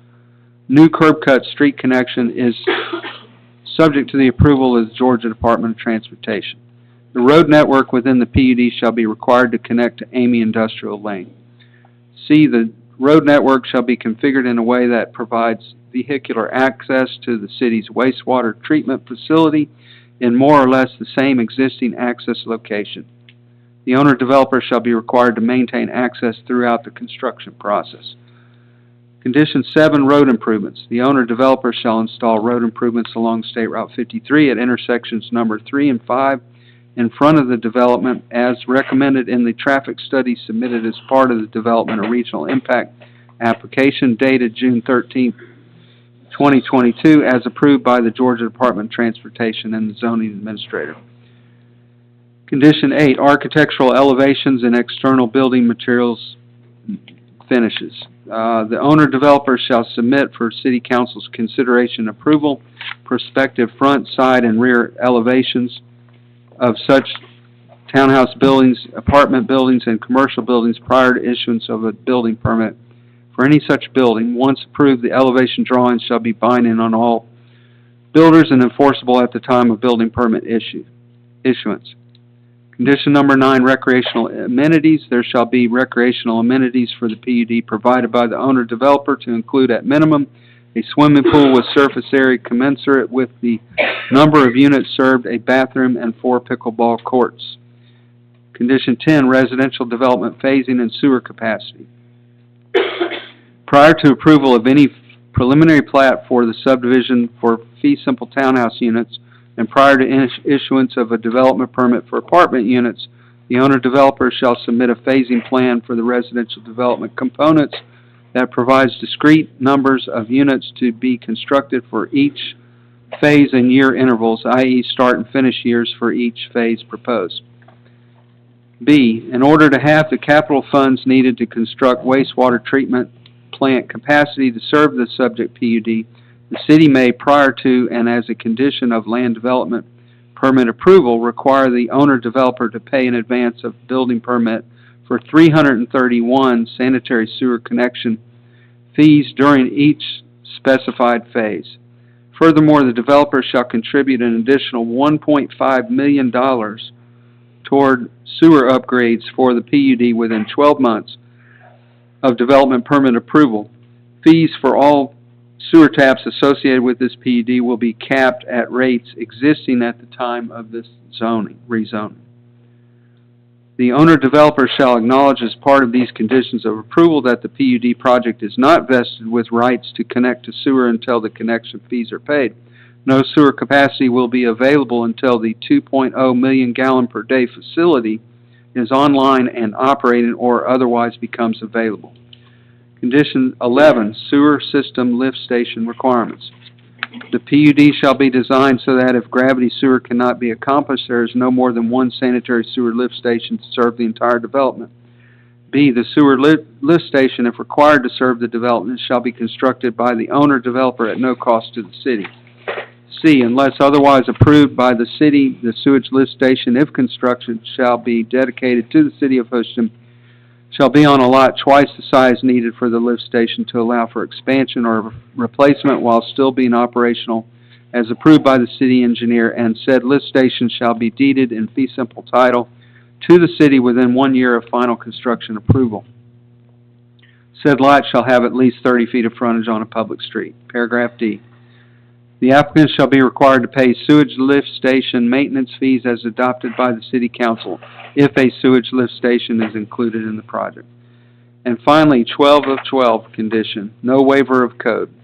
new curb cut street connection is subject to the approval of the Georgia Department of Transportation. The road network within the PUD shall be required to connect to Amy Industrial Lane. C, the road network shall be configured in a way that provides vehicular access to the city's wastewater treatment facility in more or less the same existing access location. The owner-developer shall be required to maintain access throughout the construction process. Condition 7, road improvements. The owner-developer shall install road improvements along State Route 53 at intersections number 3 and 5 in front of the development as recommended in the traffic study submitted as part of the development of regional impact application dated June 13, 2022, as approved by the Georgia Department of Transportation and the zoning administrator. Condition 8, architectural elevations and external building materials finishes. The owner-developer shall submit for City Council's consideration and approval prospective front, side, and rear elevations of such townhouse buildings, apartment buildings, and commercial buildings prior to issuance of a building permit for any such building. Once approved, the elevation drawings shall be binding on all builders and enforceable at the time of building permit issuance. Condition number 9, recreational amenities. There shall be recreational amenities for the PUD provided by the owner-developer to include at minimum a swimming pool with surface area commensurate with the number of units served, a bathroom, and 4 pickleball courts. Condition 10, residential development phasing and sewer capacity. Prior to approval of any preliminary plat for the subdivision for fee simple townhouse units, and prior to issuance of a development permit for apartment units, the owner-developer shall submit a phasing plan for the residential development components that provides discrete numbers of units to be constructed for each phase and year intervals, i.e. start and finish years for each phase proposed. B, in order to have the capital funds needed to construct wastewater treatment plant capacity to serve the subject PUD, the city may, prior to and as a condition of land development permit approval, require the owner-developer to pay in advance of building permit for 331 sanitary sewer connection fees during each specified phase. Furthermore, the developer shall contribute an additional $1.5 million toward sewer upgrades for the PUD within 12 months of development permit approval. Fees for all sewer taps associated with this PUD will be capped at rates existing at the time of this rezoning. The owner-developer shall acknowledge as part of these conditions of approval that the PUD project is not vested with rights to connect to sewer until the connection fees are paid. No sewer capacity will be available until the 2.0 million gallon per day facility is online and operating or otherwise becomes available. Condition 11, sewer system lift station requirements. The PUD shall be designed so that if gravity sewer cannot be accomplished, there is no more than one sanitary sewer lift station to serve the entire development. B, the sewer lift station, if required to serve the development, shall be constructed by the owner-developer at no cost to the city. C, unless otherwise approved by the city, the sewage lift station, if construction, shall be dedicated to the city of Houston, shall be on a lot twice the size needed for the lift station to allow for expansion or replacement while still being operational as approved by the city engineer, and said lift station shall be deeded in fee simple title to the city within 1 year of final construction approval. Said lot shall have at least 30 feet of frontage on a public street. Paragraph D. The applicant shall be required to pay sewage lift station maintenance fees as adopted by the City Council if a sewage lift station is included in the project. And finally, 12 of 12 condition, no waiver of code.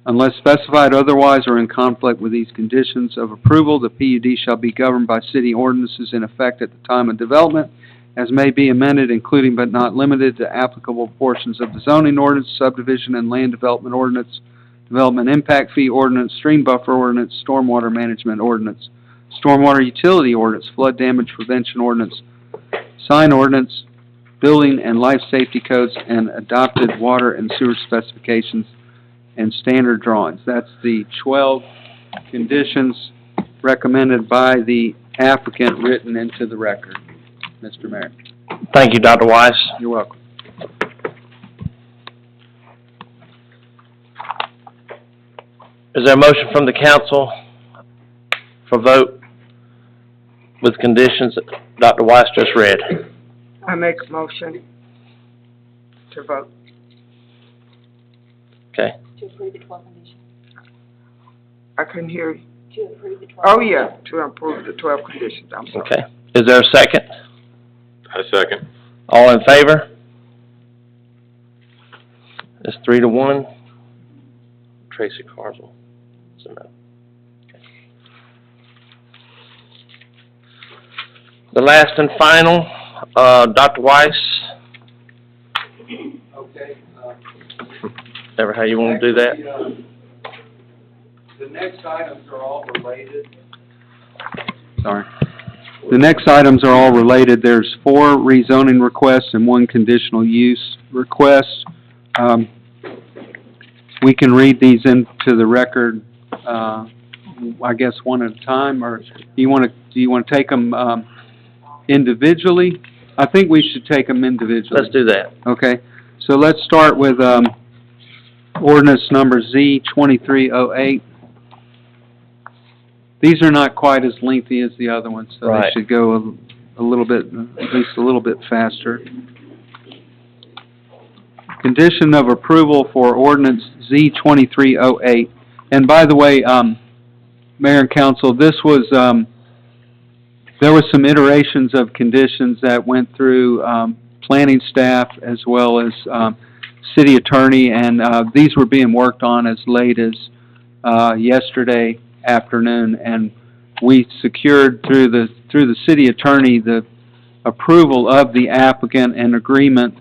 Unless specified otherwise or in conflict with these conditions of approval, the PUD shall be governed by city ordinances in effect at the time of development, as may be amended, including but not limited to applicable portions of the zoning ordinance, subdivision and land development ordinance, development impact fee ordinance, stream buffer ordinance, stormwater management ordinance, stormwater utility ordinance, flood damage prevention ordinance, sign ordinance, building and life safety codes, and adopted water and sewer specifications and standard drawings. That's the 12 conditions recommended by the applicant written into the record. Mr. Mayor. Thank you, Dr. Weiss. You're welcome. Is there a motion from the council for vote with conditions that Dr. Weiss just read? I make a motion to vote. Okay. To approve the 12 conditions. I couldn't hear you. To approve the 12. Oh, yeah, to approve the 12 conditions, I'm sorry. Okay. Is there a second? I second. All in favor? It's 3-1. Tracy Carswell. So no. Okay. The last and final, Dr. Weiss. Okay. Ever how you want to do that? The next items are all related. Sorry. The next items are all related. There's 4 rezoning requests and 1 conditional use request. We can read these into the record, I guess one at a time, or do you want to take them individually? I think we should take them individually. Let's do that. Okay. So let's start with ordinance number Z 2308. These are not quite as lengthy as the other ones, so they Right. should go a little bit, at least a little bit faster. Condition of approval for ordinance Z2308. And by the way, Mayor and Council, this was, there were some iterations of conditions that went through, planning staff as well as, city attorney, and, these were being worked on as late as, yesterday afternoon, and we secured through the city attorney the approval of the applicant and agreement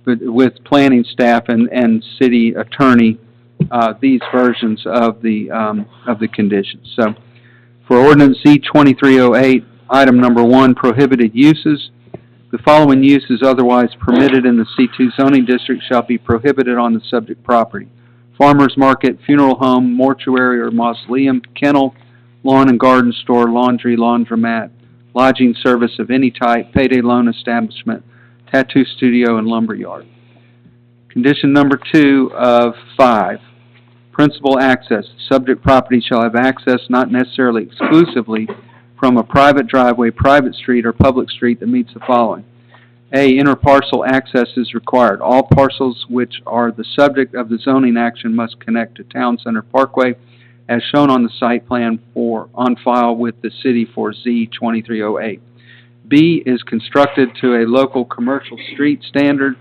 with planning staff and city attorney, these versions of the conditions. So, for ordinance Z2308, item number 1, prohibited uses. The following uses otherwise permitted in the C2 zoning district shall be prohibited on the subject property: farmer's market, funeral home, mortuary or mausoleum, kennel, lawn and garden store, laundry, laundromat, lodging service of any type, payday loan establishment, tattoo studio, and lumber yard. Condition number 2 of 5, principal access. Subject property shall have access, not necessarily exclusively, from a private driveway, private street, or public street that meets the following. A, interparcel access is required. All parcels which are the subject of the zoning action must connect to Town Center Parkway as shown on the site plan on file with the city for Z2308. B, is constructed to a local commercial street standard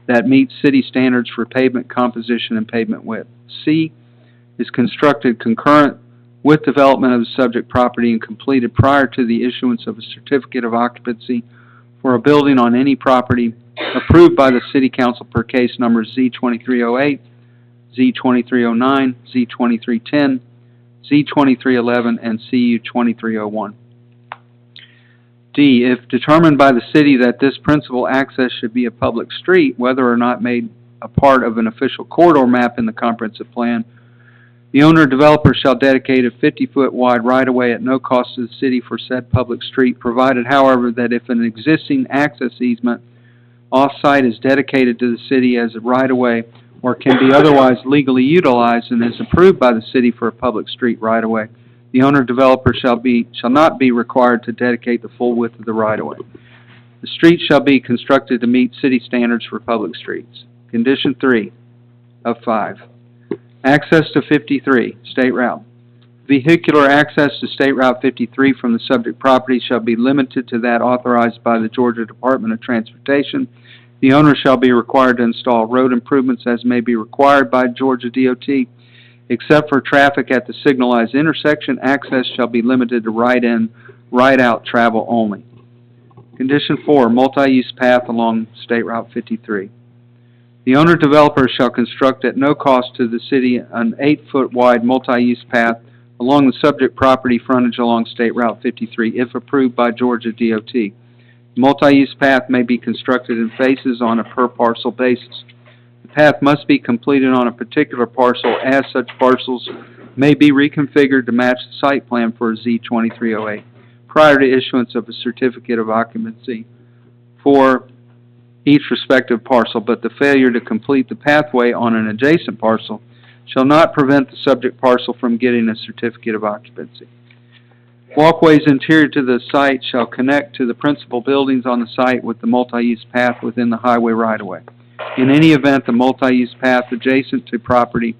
that meets city standards for pavement composition and pavement width. C, is constructed concurrent with development of the subject property and completed prior to the issuance of a certificate of occupancy for a building on any property approved by the City Council per case numbers Z2308, Z2309, Z2310, Z2311, and CU2301. D, if determined by the city that this principal access should be a public street, whether or not made a part of an official corridor map in the comprehensive plan, the owner-developer shall dedicate a 50-foot wide right-of-way at no cost to the city for said public street, provided, however, that if an existing access easement off-site is dedicated to the city as a right-of-way or can be otherwise legally utilized and is approved by the city for a public street right-of-way, the owner-developer shall not be required to dedicate the full width of the right-of-way. The street shall be constructed to meet city standards for public streets. Condition 3 of 5. Access to 53, State Route. Vehicular access to State Route 53 from the subject property shall be limited to that authorized by the Georgia Department of Transportation. The owner shall be required to install road improvements as may be required by Georgia DOT. Except for traffic at the signalized intersection, access shall be limited to right-in, right-out travel only. Condition 4, multi-use path along State Route 53. The owner-developer shall construct at no cost to the city an 8-foot wide multi-use path along the subject property frontage along State Route 53 if approved by Georgia DOT. The multi-use path may be constructed in phases on a per-parcel basis. The path must be completed on a particular parcel as such parcels may be reconfigured to match the site plan for Z2308 prior to issuance of a certificate of occupancy for each respective parcel, but the failure to complete the pathway on an adjacent parcel shall not prevent the subject parcel from getting a certificate of occupancy. Walkways interior to the site shall connect to the principal buildings on the site with the multi-use path within the highway right-of-way. In any event, the multi-use path adjacent to property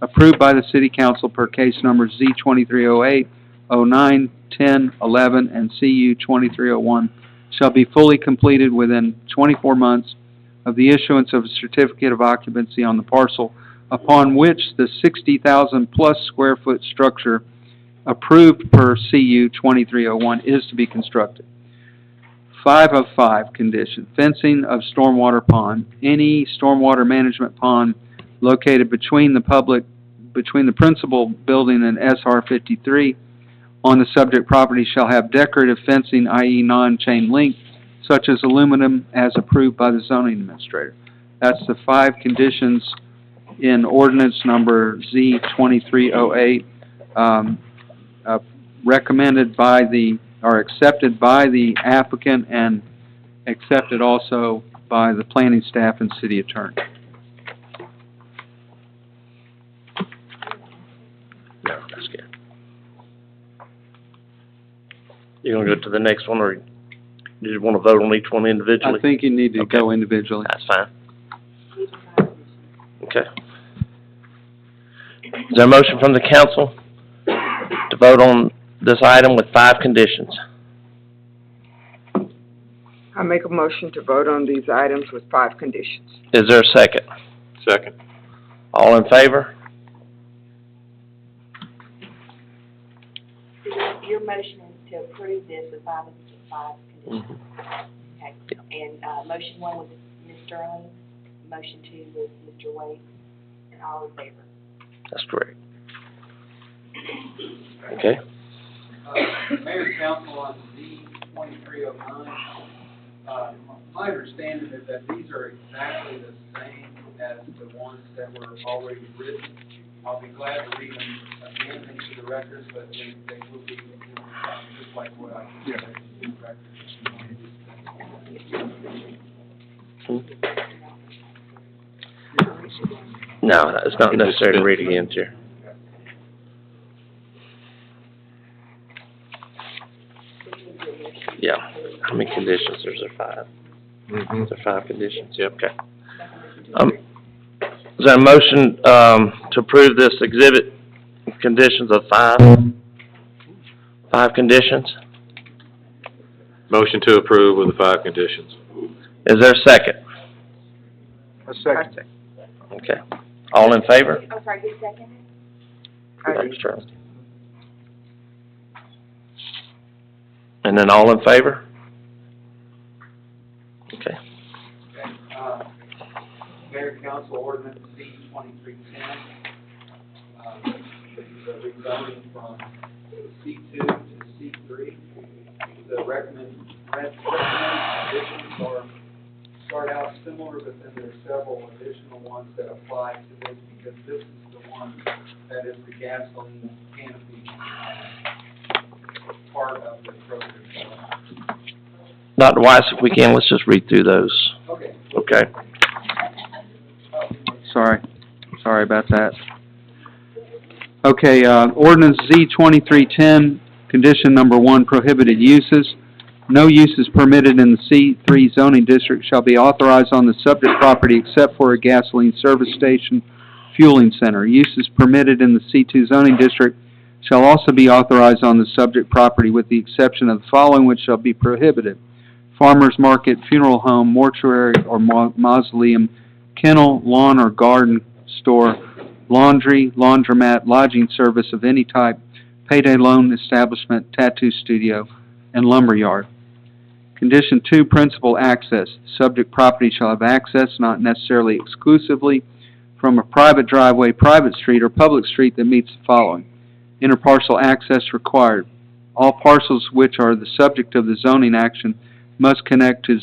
approved by the City Council per case numbers Z2308, 09, 10, 11, and CU2301 shall be fully completed within 24 months of the issuance of a certificate of occupancy on the parcel upon which the 60,000 plus square foot structure approved per CU 2301 is to be constructed. 5 of 5 condition. Fencing of stormwater pond. Any stormwater management pond located between the principal building and SR 53 on the subject property shall have decorative fencing, i.e. non-chain link, such as aluminum as approved by the zoning administrator. That's the 5 conditions in ordinance number Z2308, recommended by or accepted by the applicant and accepted also by the planning staff and city attorney. No, that's good. You gonna go to the next one, or do you wanna vote on each one individually? I think you need to Okay. go individually. That's fine. Okay. Is there a motion from the council to vote on this item with 5 conditions? I make a motion to vote on these items with 5 conditions. Is there a second? Second. All in favor? Your motion is to approve this with five conditions. Okay. And, motion 1 was Ms. Sterling, motion 2 was Mr. Wade, and all in favor. That's correct. Okay. Mayor and Council, on Z 2309, my understanding is that these are exactly the same as the ones that were already written. I'll be glad to read them again into the records, but they will be just like what I said in the records. No, it's not necessary to read again, Chair. Yeah. How many conditions? There's 5. Is there 5 conditions? Yep. Okay. Is there a motion, to approve this exhibit conditions of 5? 5 conditions? Motion to approve with the 5 conditions. Is there a second? A second. Okay. All in favor? I'm sorry, who's second? Thanks, Charles. And then all in favor? Okay. Mayor and Council, ordinance Z 2310, this is a rezoning from C2 to C3. The recommended conditions start out similar, but then there's several additional ones that apply to this, because this is the one that is the gasoline canopy part of the program. Dr. Weiss, if we can, let's just read through those. Okay. Okay. Sorry about that. Okay, ordinance Z 2310, condition number 1, prohibited uses. No uses permitted in the C3 zoning district shall be authorized on the subject property except for a gasoline service station fueling center. Uses permitted in the C2 zoning district shall also be authorized on the subject property with the exception of the following, which shall be prohibited: farmer's market, funeral home, mortuary or mausoleum, kennel, lawn or garden store, laundry, laundromat, lodging service of any type, payday loan establishment, tattoo studio, and lumber yard. Condition 2, principal access. Subject property shall have access, not necessarily exclusively, from a private driveway, private street, or public street that meets the following: interparcel access required. All parcels which are the subject of the zoning action must connect to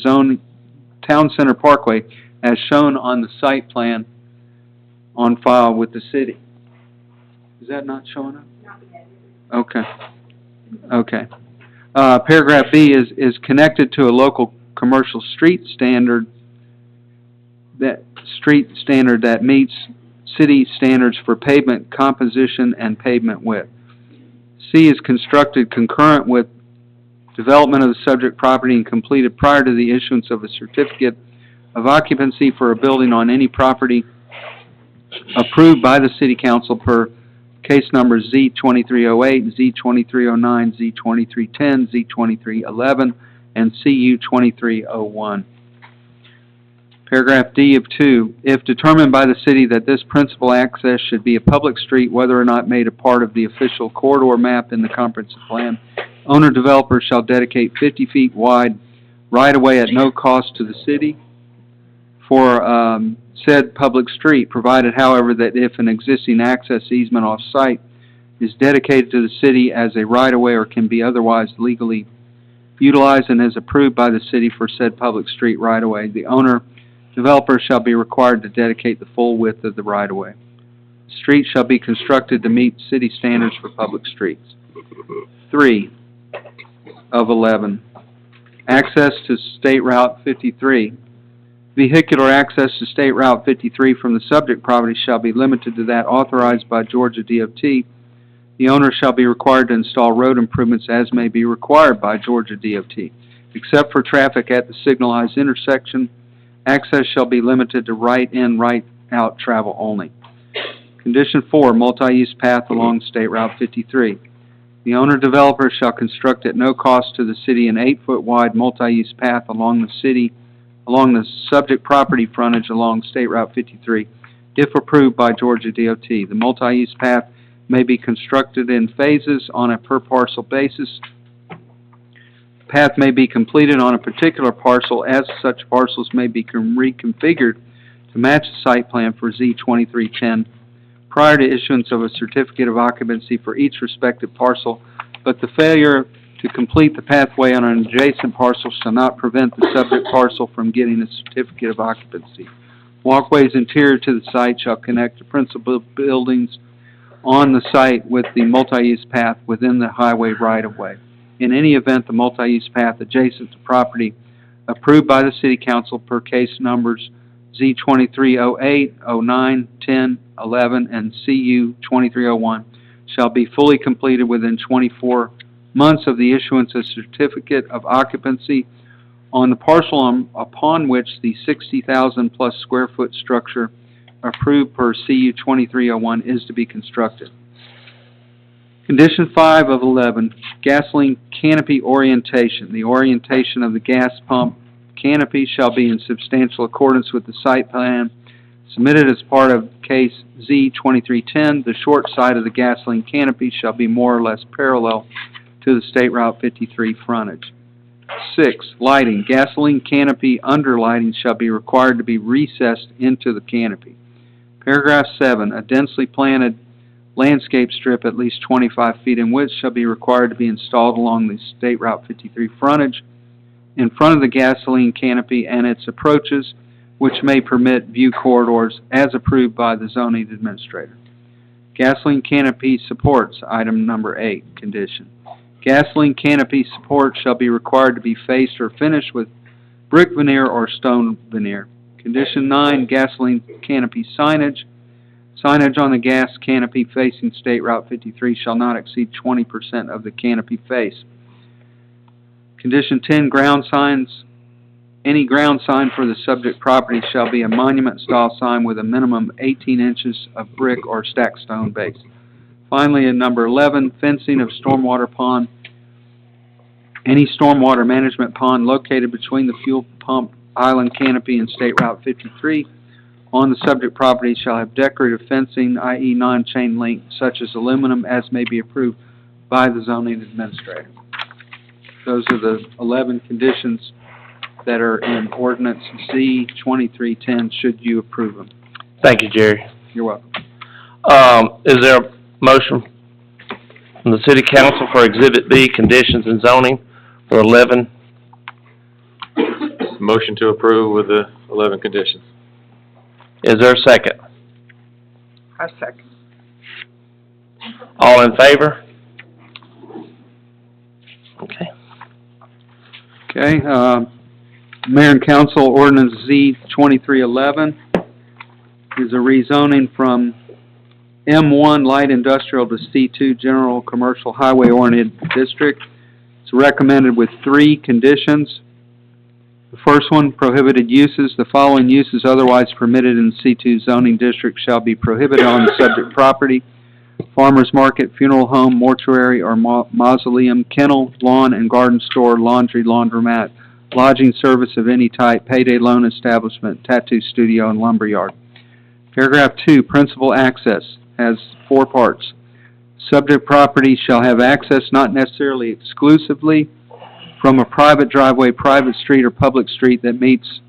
Town Center Parkway as shown on the site plan on file with the city. Is that not showing up? Okay. Okay. Paragraph B is connected to a local commercial street standard that meets city standards for pavement composition and pavement width. C is constructed concurrent with development of the subject property and completed prior to the issuance of a certificate of occupancy for a building on any property approved by the City Council per case numbers Z 2308, Z 2309, Z 2310, Z 2311, and CU 2301. Paragraph D of 2, if determined by the city that this principal access should be a public street, whether or not made a part of the official corridor map in the comprehensive plan, owner-developer shall dedicate 50 feet wide right-of-way at no cost to the city for said public street, provided, however, that if an existing access easement off-site is dedicated to the city as a right-of-way or can be otherwise legally utilized and is approved by the city for said public street right-of-way, the owner-developer shall be required to dedicate the full width of the right-of-way. The street shall be constructed to meet city standards for public streets. 3 of 11. Access to State Route 53. Vehicular access to State Route 53 from the subject property shall be limited to that authorized by Georgia DOT. The The owner shall be required to install road improvements as may be required by Georgia DOT. Except for traffic at the signalized intersection, access shall be limited to right-in, right-out travel only. Condition 4, multi-use path along State Route 53. The owner-developer shall construct at no cost to the city an 8-foot wide multi-use path along the subject property frontage along State Route 53, if approved by Georgia DOT. The multi-use path may be constructed in phases on a per-parcel basis. The path may be completed on a particular parcel as such parcels may be reconfigured to match the site plan for Z2310 prior to issuance of a certificate of occupancy for each respective parcel, but the failure to complete the pathway on an adjacent parcel shall not prevent the subject parcel from getting a certificate of occupancy. Walkways interior to the site shall connect to principal buildings on the site with the multi-use path within the highway right-of-way. In any event, the multi-use path adjacent to property approved by the City Council per case numbers Z2308, 09, 10, 11, and CU 2301 shall be fully completed within 24 months of the issuance of certificate of occupancy on the parcel upon which the 60,000 plus square foot structure approved per CU 2301 is to be constructed. Condition 5 of 11, gasoline canopy orientation. The orientation of the gas pump canopy shall be in substantial accordance with the site plan submitted as part of case Z2310. The short side of the gasoline canopy shall be more or less parallel to the State Route 53 frontage. 6, lighting. Gasoline canopy underlighting shall be required to be recessed into the canopy. Paragraph 7, a densely planted landscape strip at least 25 feet in width shall be required to be installed along the State Route 53 frontage in front of the gasoline canopy and its approaches, which may permit view corridors as approved by the zoning administrator. Gasoline canopy supports, item number 8, condition. Gasoline canopy support shall be required to be faced or finished with brick veneer or stone veneer. Condition 9, gasoline canopy signage. Signage on the gas canopy facing State Route 53 shall not exceed 20% of the canopy face. Condition 10, ground signs. Any ground sign for the subject property shall be a monument-style sign with a minimum 18 inches of brick or stacked stone base. Finally, in number 11, fencing of stormwater pond. Any stormwater management pond located between the fuel pump island canopy and State Route 53 on the subject property shall have decorative fencing, i.e. non-chain link, such as aluminum, as may be approved by the zoning administrator. Those are the 11 conditions that are in ordinance Z2310, should you approve them. Thank you, Jerry. You're welcome. Is there a motion from the City Council for Exhibit B, conditions and zoning for 11? Motion to approve with the 11 conditions. Is there a second? I second. All in favor? Okay. Okay, Mayor and Council, ordinance Z2311 is a rezoning from M1 light industrial to C2 general commercial highway oriented district. It's recommended with 3 conditions. The first one, prohibited uses. The following uses otherwise permitted in the C2 zoning district shall be prohibited on the subject property: farmer's market, funeral home, mortuary or mausoleum, kennel, lawn and garden store, laundry, laundromat, lodging service of any type, payday loan establishment, tattoo studio, and lumberyard. Paragraph 2, principal access, has 4 parts. Subject property shall have access not necessarily exclusively from a private driveway, private street, or public street that meets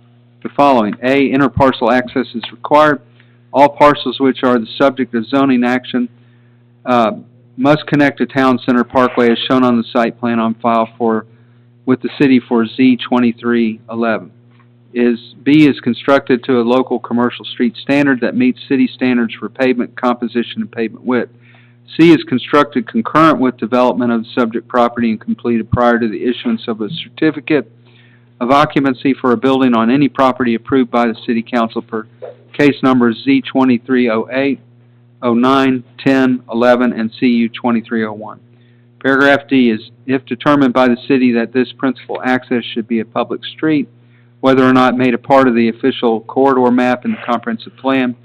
the following. A, interparcel access is required. All parcels which are the subject of zoning action must connect to Town Center Parkway as shown on the site plan on file with the city for Z2311. B is constructed to a local commercial street standard that meets city standards for pavement composition and pavement width. C is constructed concurrent with development of the subject property and completed prior to the issuance of a certificate of occupancy for a building on any property approved by the City Council per case number Z2308, 09, 10, 11, and CU 2301. Paragraph D is, if determined by the city that this principal access should be a public street, whether or not made a part of the official corridor map in the comprehensive plan,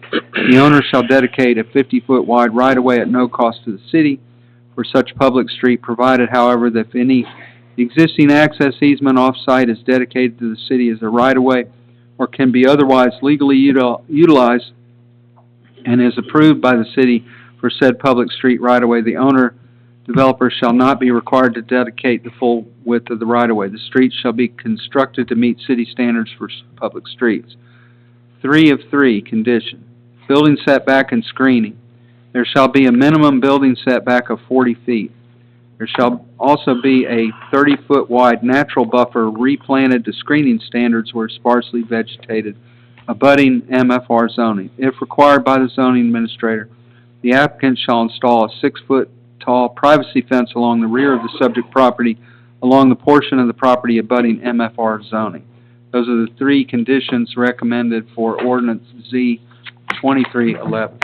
the owner shall dedicate a 50-foot wide right-of-way at no cost to the city for such public street, provided, however, that if any existing access easement off-site is dedicated to the city as a right-of-way or can be otherwise legally utilized and is approved by the city for said public street right-of-way, the owner developer shall not be required to dedicate the full width of the right-of-way. The street shall be constructed to meet city standards for public streets. 3 of 3, condition. Building setback and screening. There shall be a minimum building setback of 40 feet. There shall also be a 30-foot wide natural buffer replanted to screening standards where sparsely vegetated, abutting MFR zoning. If required by the zoning administrator, the applicant shall install a 6-foot tall privacy fence along the rear of the subject property along the portion of the property abutting MFR zoning. Those are the 3 conditions recommended for Ordinance Z 2311.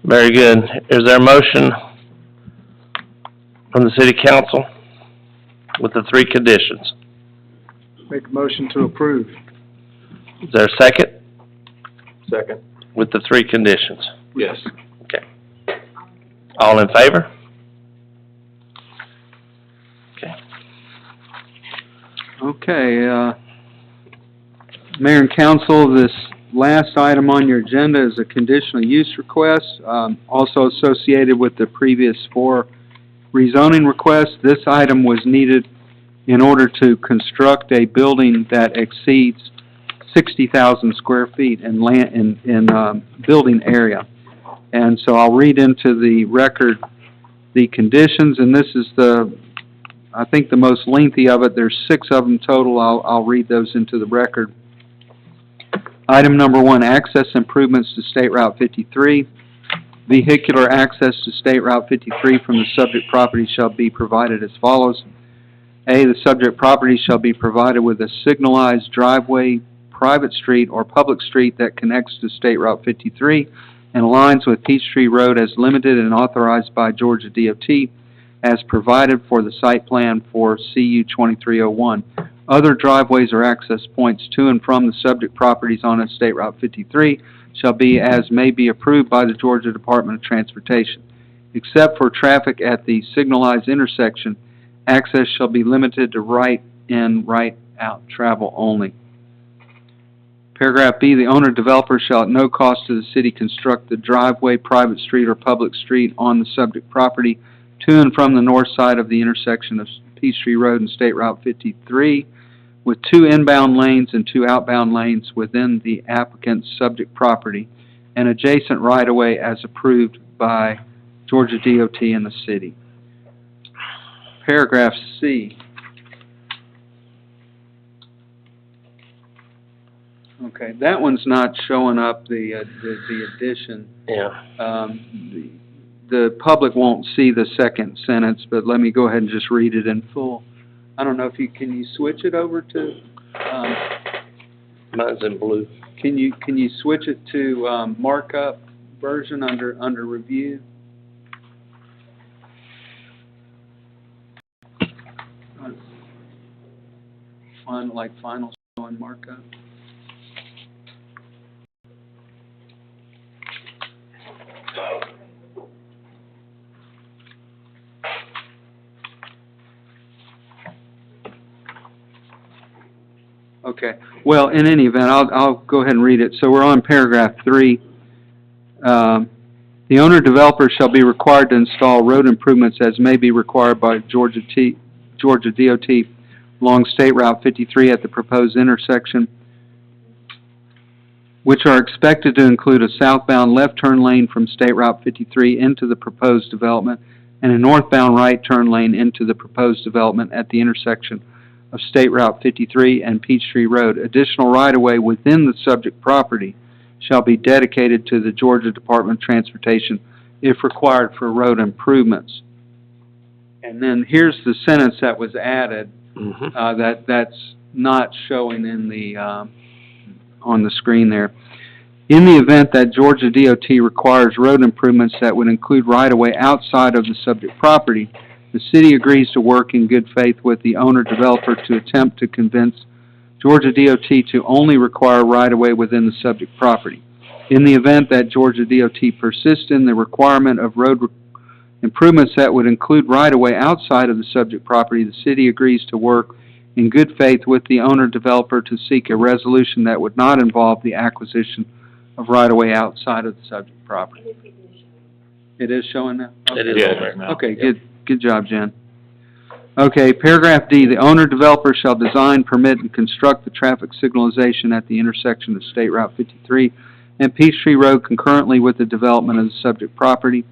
Very good. Is there a motion from the city council with the 3 conditions? Make a motion to approve. Is there a second Second. with the 3 conditions? Yes. Okay. All in favor? Okay. Okay, Mayor and Council, this last item on your agenda is a conditional use request, also associated with the previous 4 rezoning requests. This item was needed in order to construct a building that exceeds 60,000 square feet in building area. And so I'll read into the record the conditions, and this is I think the most lengthy of it. There's 6 of them total. I'll read those into the record. Item number 1, access improvements to State Route 53. Vehicular access to State Route 53 from the subject property shall be provided as follows. A, the subject property shall be provided with a signalized driveway, private street, or public street that connects to State Route 53 and aligns with Peachtree Road as limited and authorized by Georgia DOT as provided for the site plan for CU 2301. Other driveways or access points to and from the subject properties on State Route 53 shall be as may be approved by the Georgia Department of Transportation. Except for traffic at the signalized intersection, access shall be limited to right-in, right-out travel only. Paragraph B, the owner-developer shall at no cost to the city construct the driveway, private street, or public street on the subject property to and from the north side of the intersection of Peachtree Road and State Route 53 with 2 inbound lanes and 2 outbound lanes within the applicant's subject property and adjacent right-of-way as approved by Georgia DOT and the city. Paragraph C. Okay, that one's not showing up, the addition. Yeah. The public won't see the second sentence, but let me go ahead and just read it in full. I don't know if can you switch it over to, Mine's in blue. can you switch it to, markup version under review? Final show and markup? Okay. Well, in any event, I'll go ahead and read it. So we're on paragraph 3. The owner-developer shall be required to install road improvements as may be required by Georgia DOT along State Route 53 at the proposed intersection, which are expected to include a southbound left turn lane from State Route 53 into the proposed development and a northbound right turn lane into the proposed development at the intersection of State Route 53 and Peachtree Road. Additional right-of-way within the subject property shall be dedicated to the Georgia Department of Transportation if required for road improvements. And then here's the sentence that was added, that's not showing in the on the screen there. In the event that Georgia DOT requires road improvements that would include right-of-way outside of the subject property, the city agrees to work in good faith with the owner-developer to attempt to convince Georgia DOT to only require right-of-way within the subject property. In the event that Georgia DOT persists in the requirement of road improvements that would include right-of-way outside of the subject property, the city agrees to work in good faith with the owner-developer to seek a resolution that would not involve the acquisition of right-of-way outside of the subject property. It is showing now? It is on there now. Okay, good job, Jen. Okay, paragraph D, the owner-developer shall design, permit, and construct the traffic signalization at the intersection of State Route 53 and Peachtree Road concurrently with the development of the subject property.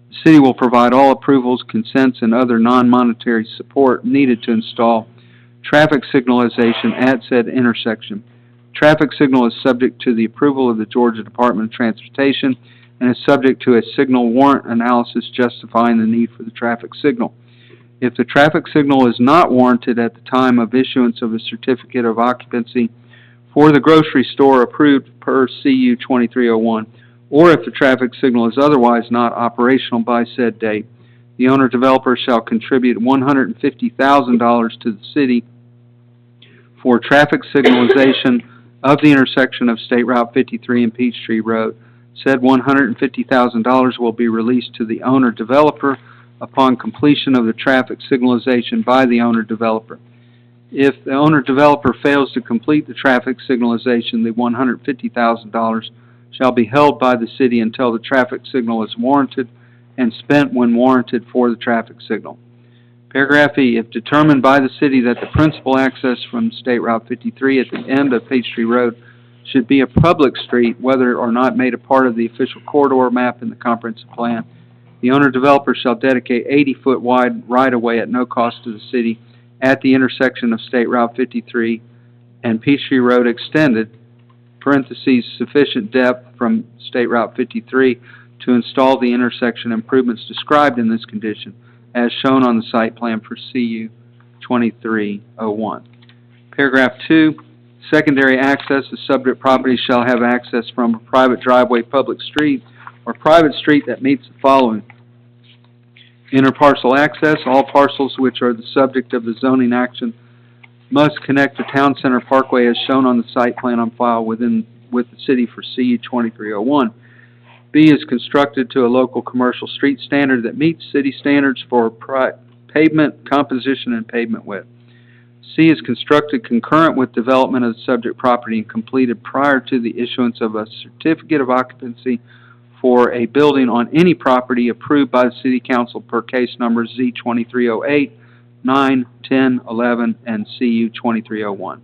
The city will provide all approvals, consents, and other non-monetary support needed to install traffic signalization at said intersection. Traffic signal is subject to the approval of the Georgia Department of Transportation and is subject to a signal warrant analysis justifying the need for the traffic signal. If the traffic signal is not warranted at the time of issuance of a certificate of occupancy for the grocery store approved per CU 2301, or if the traffic signal is otherwise not operational by said date, the owner-developer shall contribute $150,000 to the city for traffic signalization of the intersection of State Route 53 and Peachtree Road. Said $150,000 will be released to the owner-developer upon completion of the traffic signalization by the owner-developer. If the owner-developer fails to complete the traffic signalization, the $150,000 shall be held by the city until the traffic signal is warranted and spent when warranted for the traffic signal. Paragraph E, if determined by the city that the principal access from State Route 53 at the end of Peachtree Road should be a public street, whether or not made a part of the official corridor map in the comprehensive plan, the owner-developer shall dedicate 80-foot wide right-of-way at no cost to the city at the intersection of State Route 53 and Peachtree Road extended, parentheses, sufficient depth from State Route 53 to install the intersection improvements described in this condition, as shown on the site plan for CU 2301. Paragraph 2, secondary access to subject property shall have access from a private driveway, public street, or private street that meets the following. Interparcel access, all parcels which are the subject of the zoning action must connect to Town Center Parkway as shown on the site plan on file with the city for CU 2301. B is constructed to a local commercial street standard that meets city standards for pavement composition and pavement width. C is constructed concurrent with development of the subject property and completed prior to the issuance of a certificate of occupancy for a building on any property approved by the City Council per case numbers Z2308, 9, 10, 11, and CU 2301.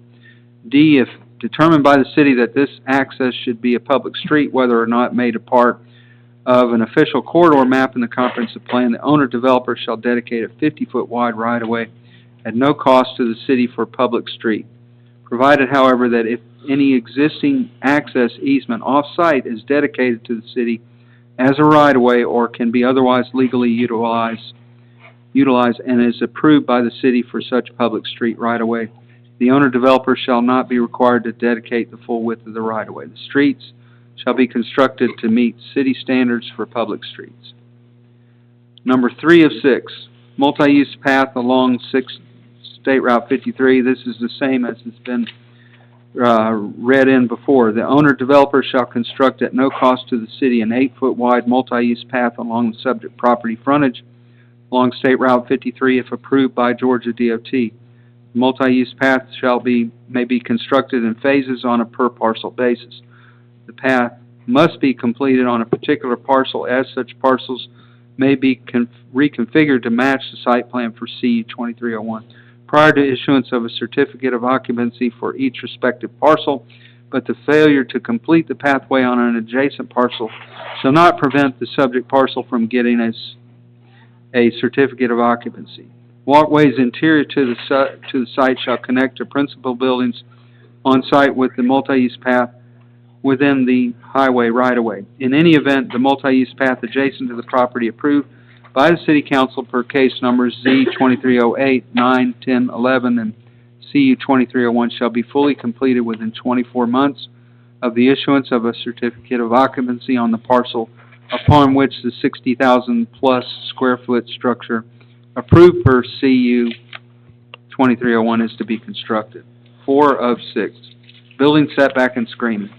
D, if determined by the city that this access should be a public street, whether or not made a part of an official corridor map in the comprehensive plan, the owner-developer shall dedicate a 50-foot wide right-of-way at no cost to the city for public street, provided, however, that if any existing access easement off-site is dedicated to the city as a right-of-way or can be otherwise legally utilized and is approved by the city for such public street right-of-way, the owner-developer shall not be required to dedicate the full width of the right-of-way. The streets shall be constructed to meet city standards for public streets. Number 3 of 6, multi-use path along State Route 53. This is the same as it's been read in before. The owner-developer shall construct at no cost to the city an 8-foot wide multi-use path along the subject property frontage along State Route 53 if approved by Georgia DOT. The multi-use path may be constructed in phases on a per parcel basis. The path must be completed on a particular parcel as such parcels may be reconfigured to match the site plan for CU 2301 prior to issuance of a certificate of occupancy for each respective parcel, but the failure to complete the pathway on an adjacent parcel shall not prevent the subject parcel from getting a certificate of occupancy. Walkways interior to the site shall connect to principal buildings on site with the multi-use path within the highway right-of-way. In any event, the multi-use path adjacent to the property approved by the City Council per case numbers Z2308, 9, 10, 11, and CU 2301 shall be fully completed within 24 months of the issuance of a certificate of occupancy on the parcel upon which the 60,000-plus square foot structure approved per CU 2301 is to be constructed. 4 of 6, building setback and screening.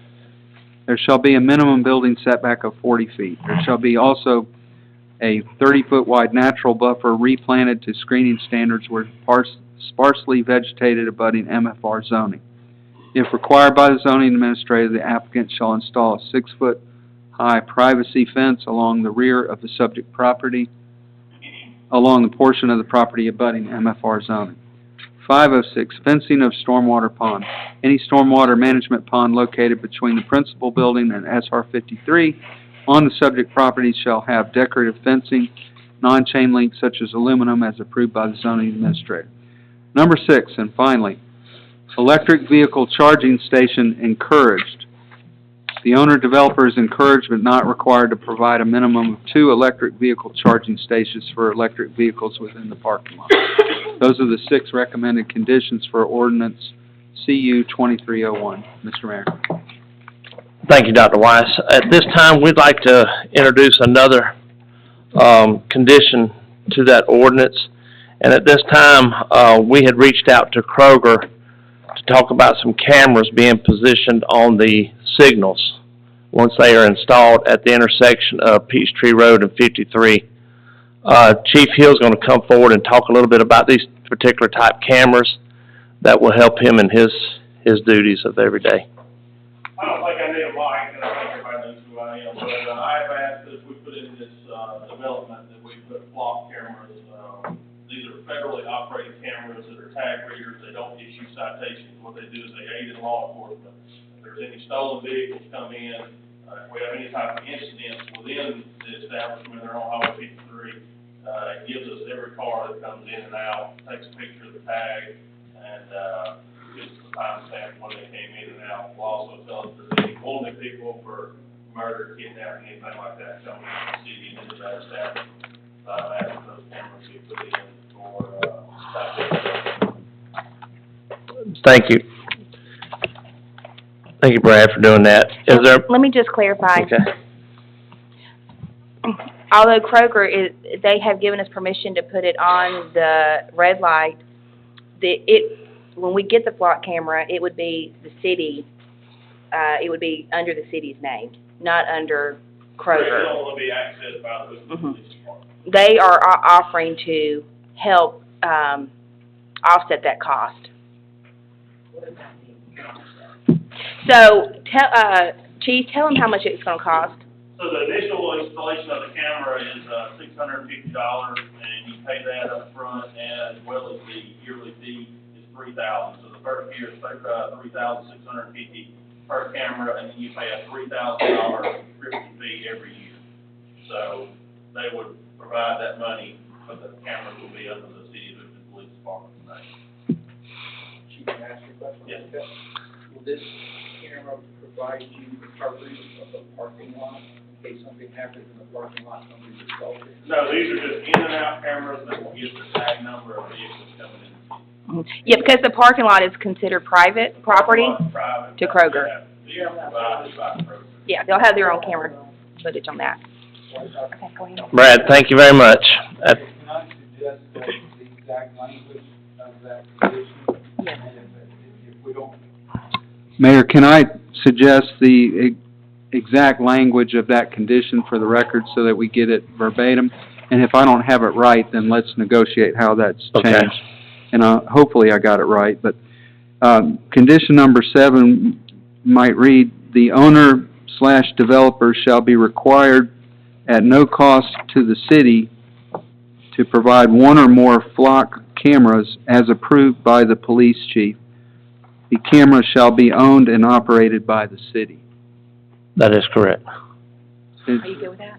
There shall be a minimum building setback of 40 feet. There shall be also a 30-foot wide natural buffer replanted to screening standards where sparsely vegetated abutting MFR zoning. If required by the zoning administrator, the applicant shall install a 6-foot high privacy fence along the rear of the subject property, along the portion of the property abutting MFR zoning. 5 of 6, fencing of stormwater pond. Any stormwater management pond located between the principal building and SR 53 on the subject property shall have decorative fencing, non-chain link such as aluminum as approved by the zoning administrator. Number 6, and finally, electric vehicle charging station encouraged. The owner-developer is encouraged but not required to provide a minimum of 2 electric vehicle charging stations for electric vehicles within the parking lot. Those are the 6 recommended conditions for ordinance CU 2301. Mr. Mayor. Thank you, Dr. Weiss. At this time, we'd like to introduce another condition to that ordinance. And at this time, we had reached out to Kroger to talk about some cameras being positioned on the signals once they are installed at the intersection of Peachtree Road and 53. Chief Hill's going to come forward and talk a little bit about these particular type cameras that will help him in his duties of every day. I don't think I need a mic, and I think everybody knows who I am, but I have asked that if we put in this development that we put flock cameras. These are federally operated cameras that are tag readers. They don't issue citations. What they do is they aid in law enforcement. If there's any stolen vehicles come in, if we have any type of incidents within the establishment or on Highway 53, it gives us every car that comes in and out, takes a picture of the tag, and gives us the timestamp when they came in and out. We'll also tell us if there's any wanted people for murder, kidnapping, anything like that coming into the city and into that establishment. After those cameras get put in for Thank you. Thank you, Brad, for doing that. Is there? Let me just clarify. Okay. Although Kroger they have given us permission to put it on the red light, when we get the flock camera, it would be the city, it would be under the city's name, not under Kroger. It'll only be accessed by the police department. They are offering to help offset that cost. So, Chief, tell them how much it's going to cost. So the initial installation of the camera is $650, and you pay that up front, as well as the yearly fee is $3,000. So the first year is $3,650 per camera, and then you pay a $3,000 subscription fee every year. So they would provide that money, but the cameras will be under the City of Houston Police Department today. Chief, can I ask you a question? Yes. Will this camera provide you coverage of the parking lot in case something happens in the parking lot, somebody's assaulted? No, these are just in and out cameras that will give the tag number of vehicles coming in. Yeah, because the parking lot is considered private property Private. to Kroger. They're provided by Kroger. Yeah, they'll have their own camera footage on that. Okay, go ahead. Brad, thank you very much. Can I suggest that the exact language of that condition? Yes. And if we don't. Mayor, can I suggest the exact language of that condition for the record so that we get it verbatim? And if I don't have it right, then let's negotiate how that's Okay. changed. And hopefully I got it right, but condition number 7 might read, the owner/developer shall be required at no cost to the city to provide 1 or more flock cameras as approved by the police chief. The camera shall be owned and operated by the city. That is correct. Is Are you good with that?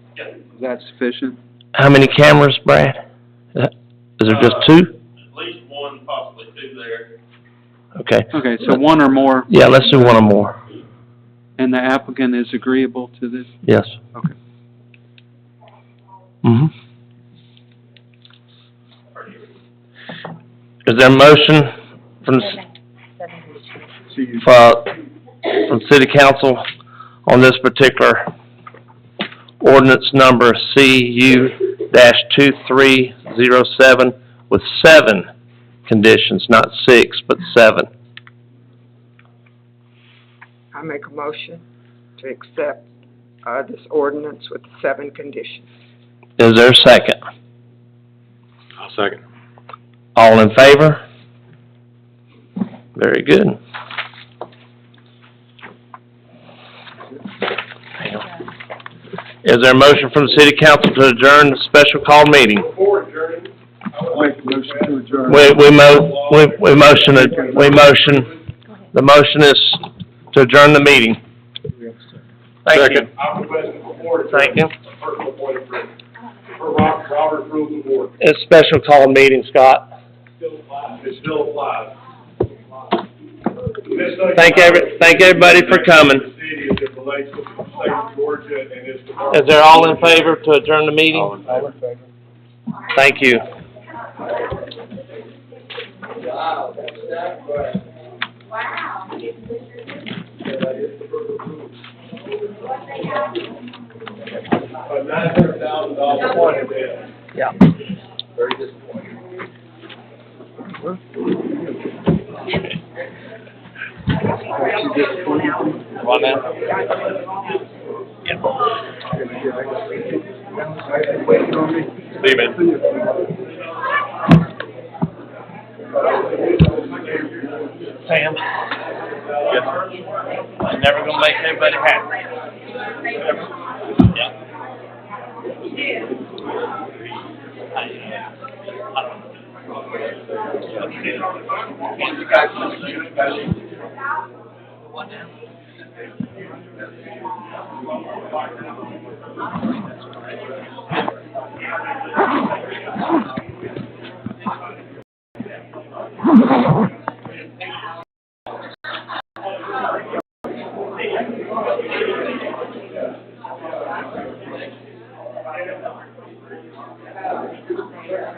that sufficient? How many cameras, Brad? Is there just 2? At least 1, possibly 2 there. Okay. Okay, so 1 or more, Yeah, let's do 1 or more. and the applicant is agreeable to this? Yes. Okay. Mm-hmm. Is there a motion from, from city council on this particular ordinance number CU-2307 with 7 conditions, not 6, but 7. I make a motion to accept, this ordinance with 7 conditions. Is there a second? I'll second. All in favor? Very good. Is there a motion from the city council to adjourn the special call meeting? Before adjourning, I would like to motion to adjourn. The motion is to adjourn the meeting. Thank you. Second. I'm requesting before adjourn. Thank you. A personal point of privilege. For Robert's rules of order. It's a special call meeting, Scott. It still applies. Thank everybody for coming. The city as it relates to the state of Georgia and its Is there all in favor to adjourn the meeting? All in favor? Thank you. A $900,000 point there. Yeah. Very disappointing. What now? Leave Sam? Yes, sir. I'm never gonna make everybody happy. Yeah.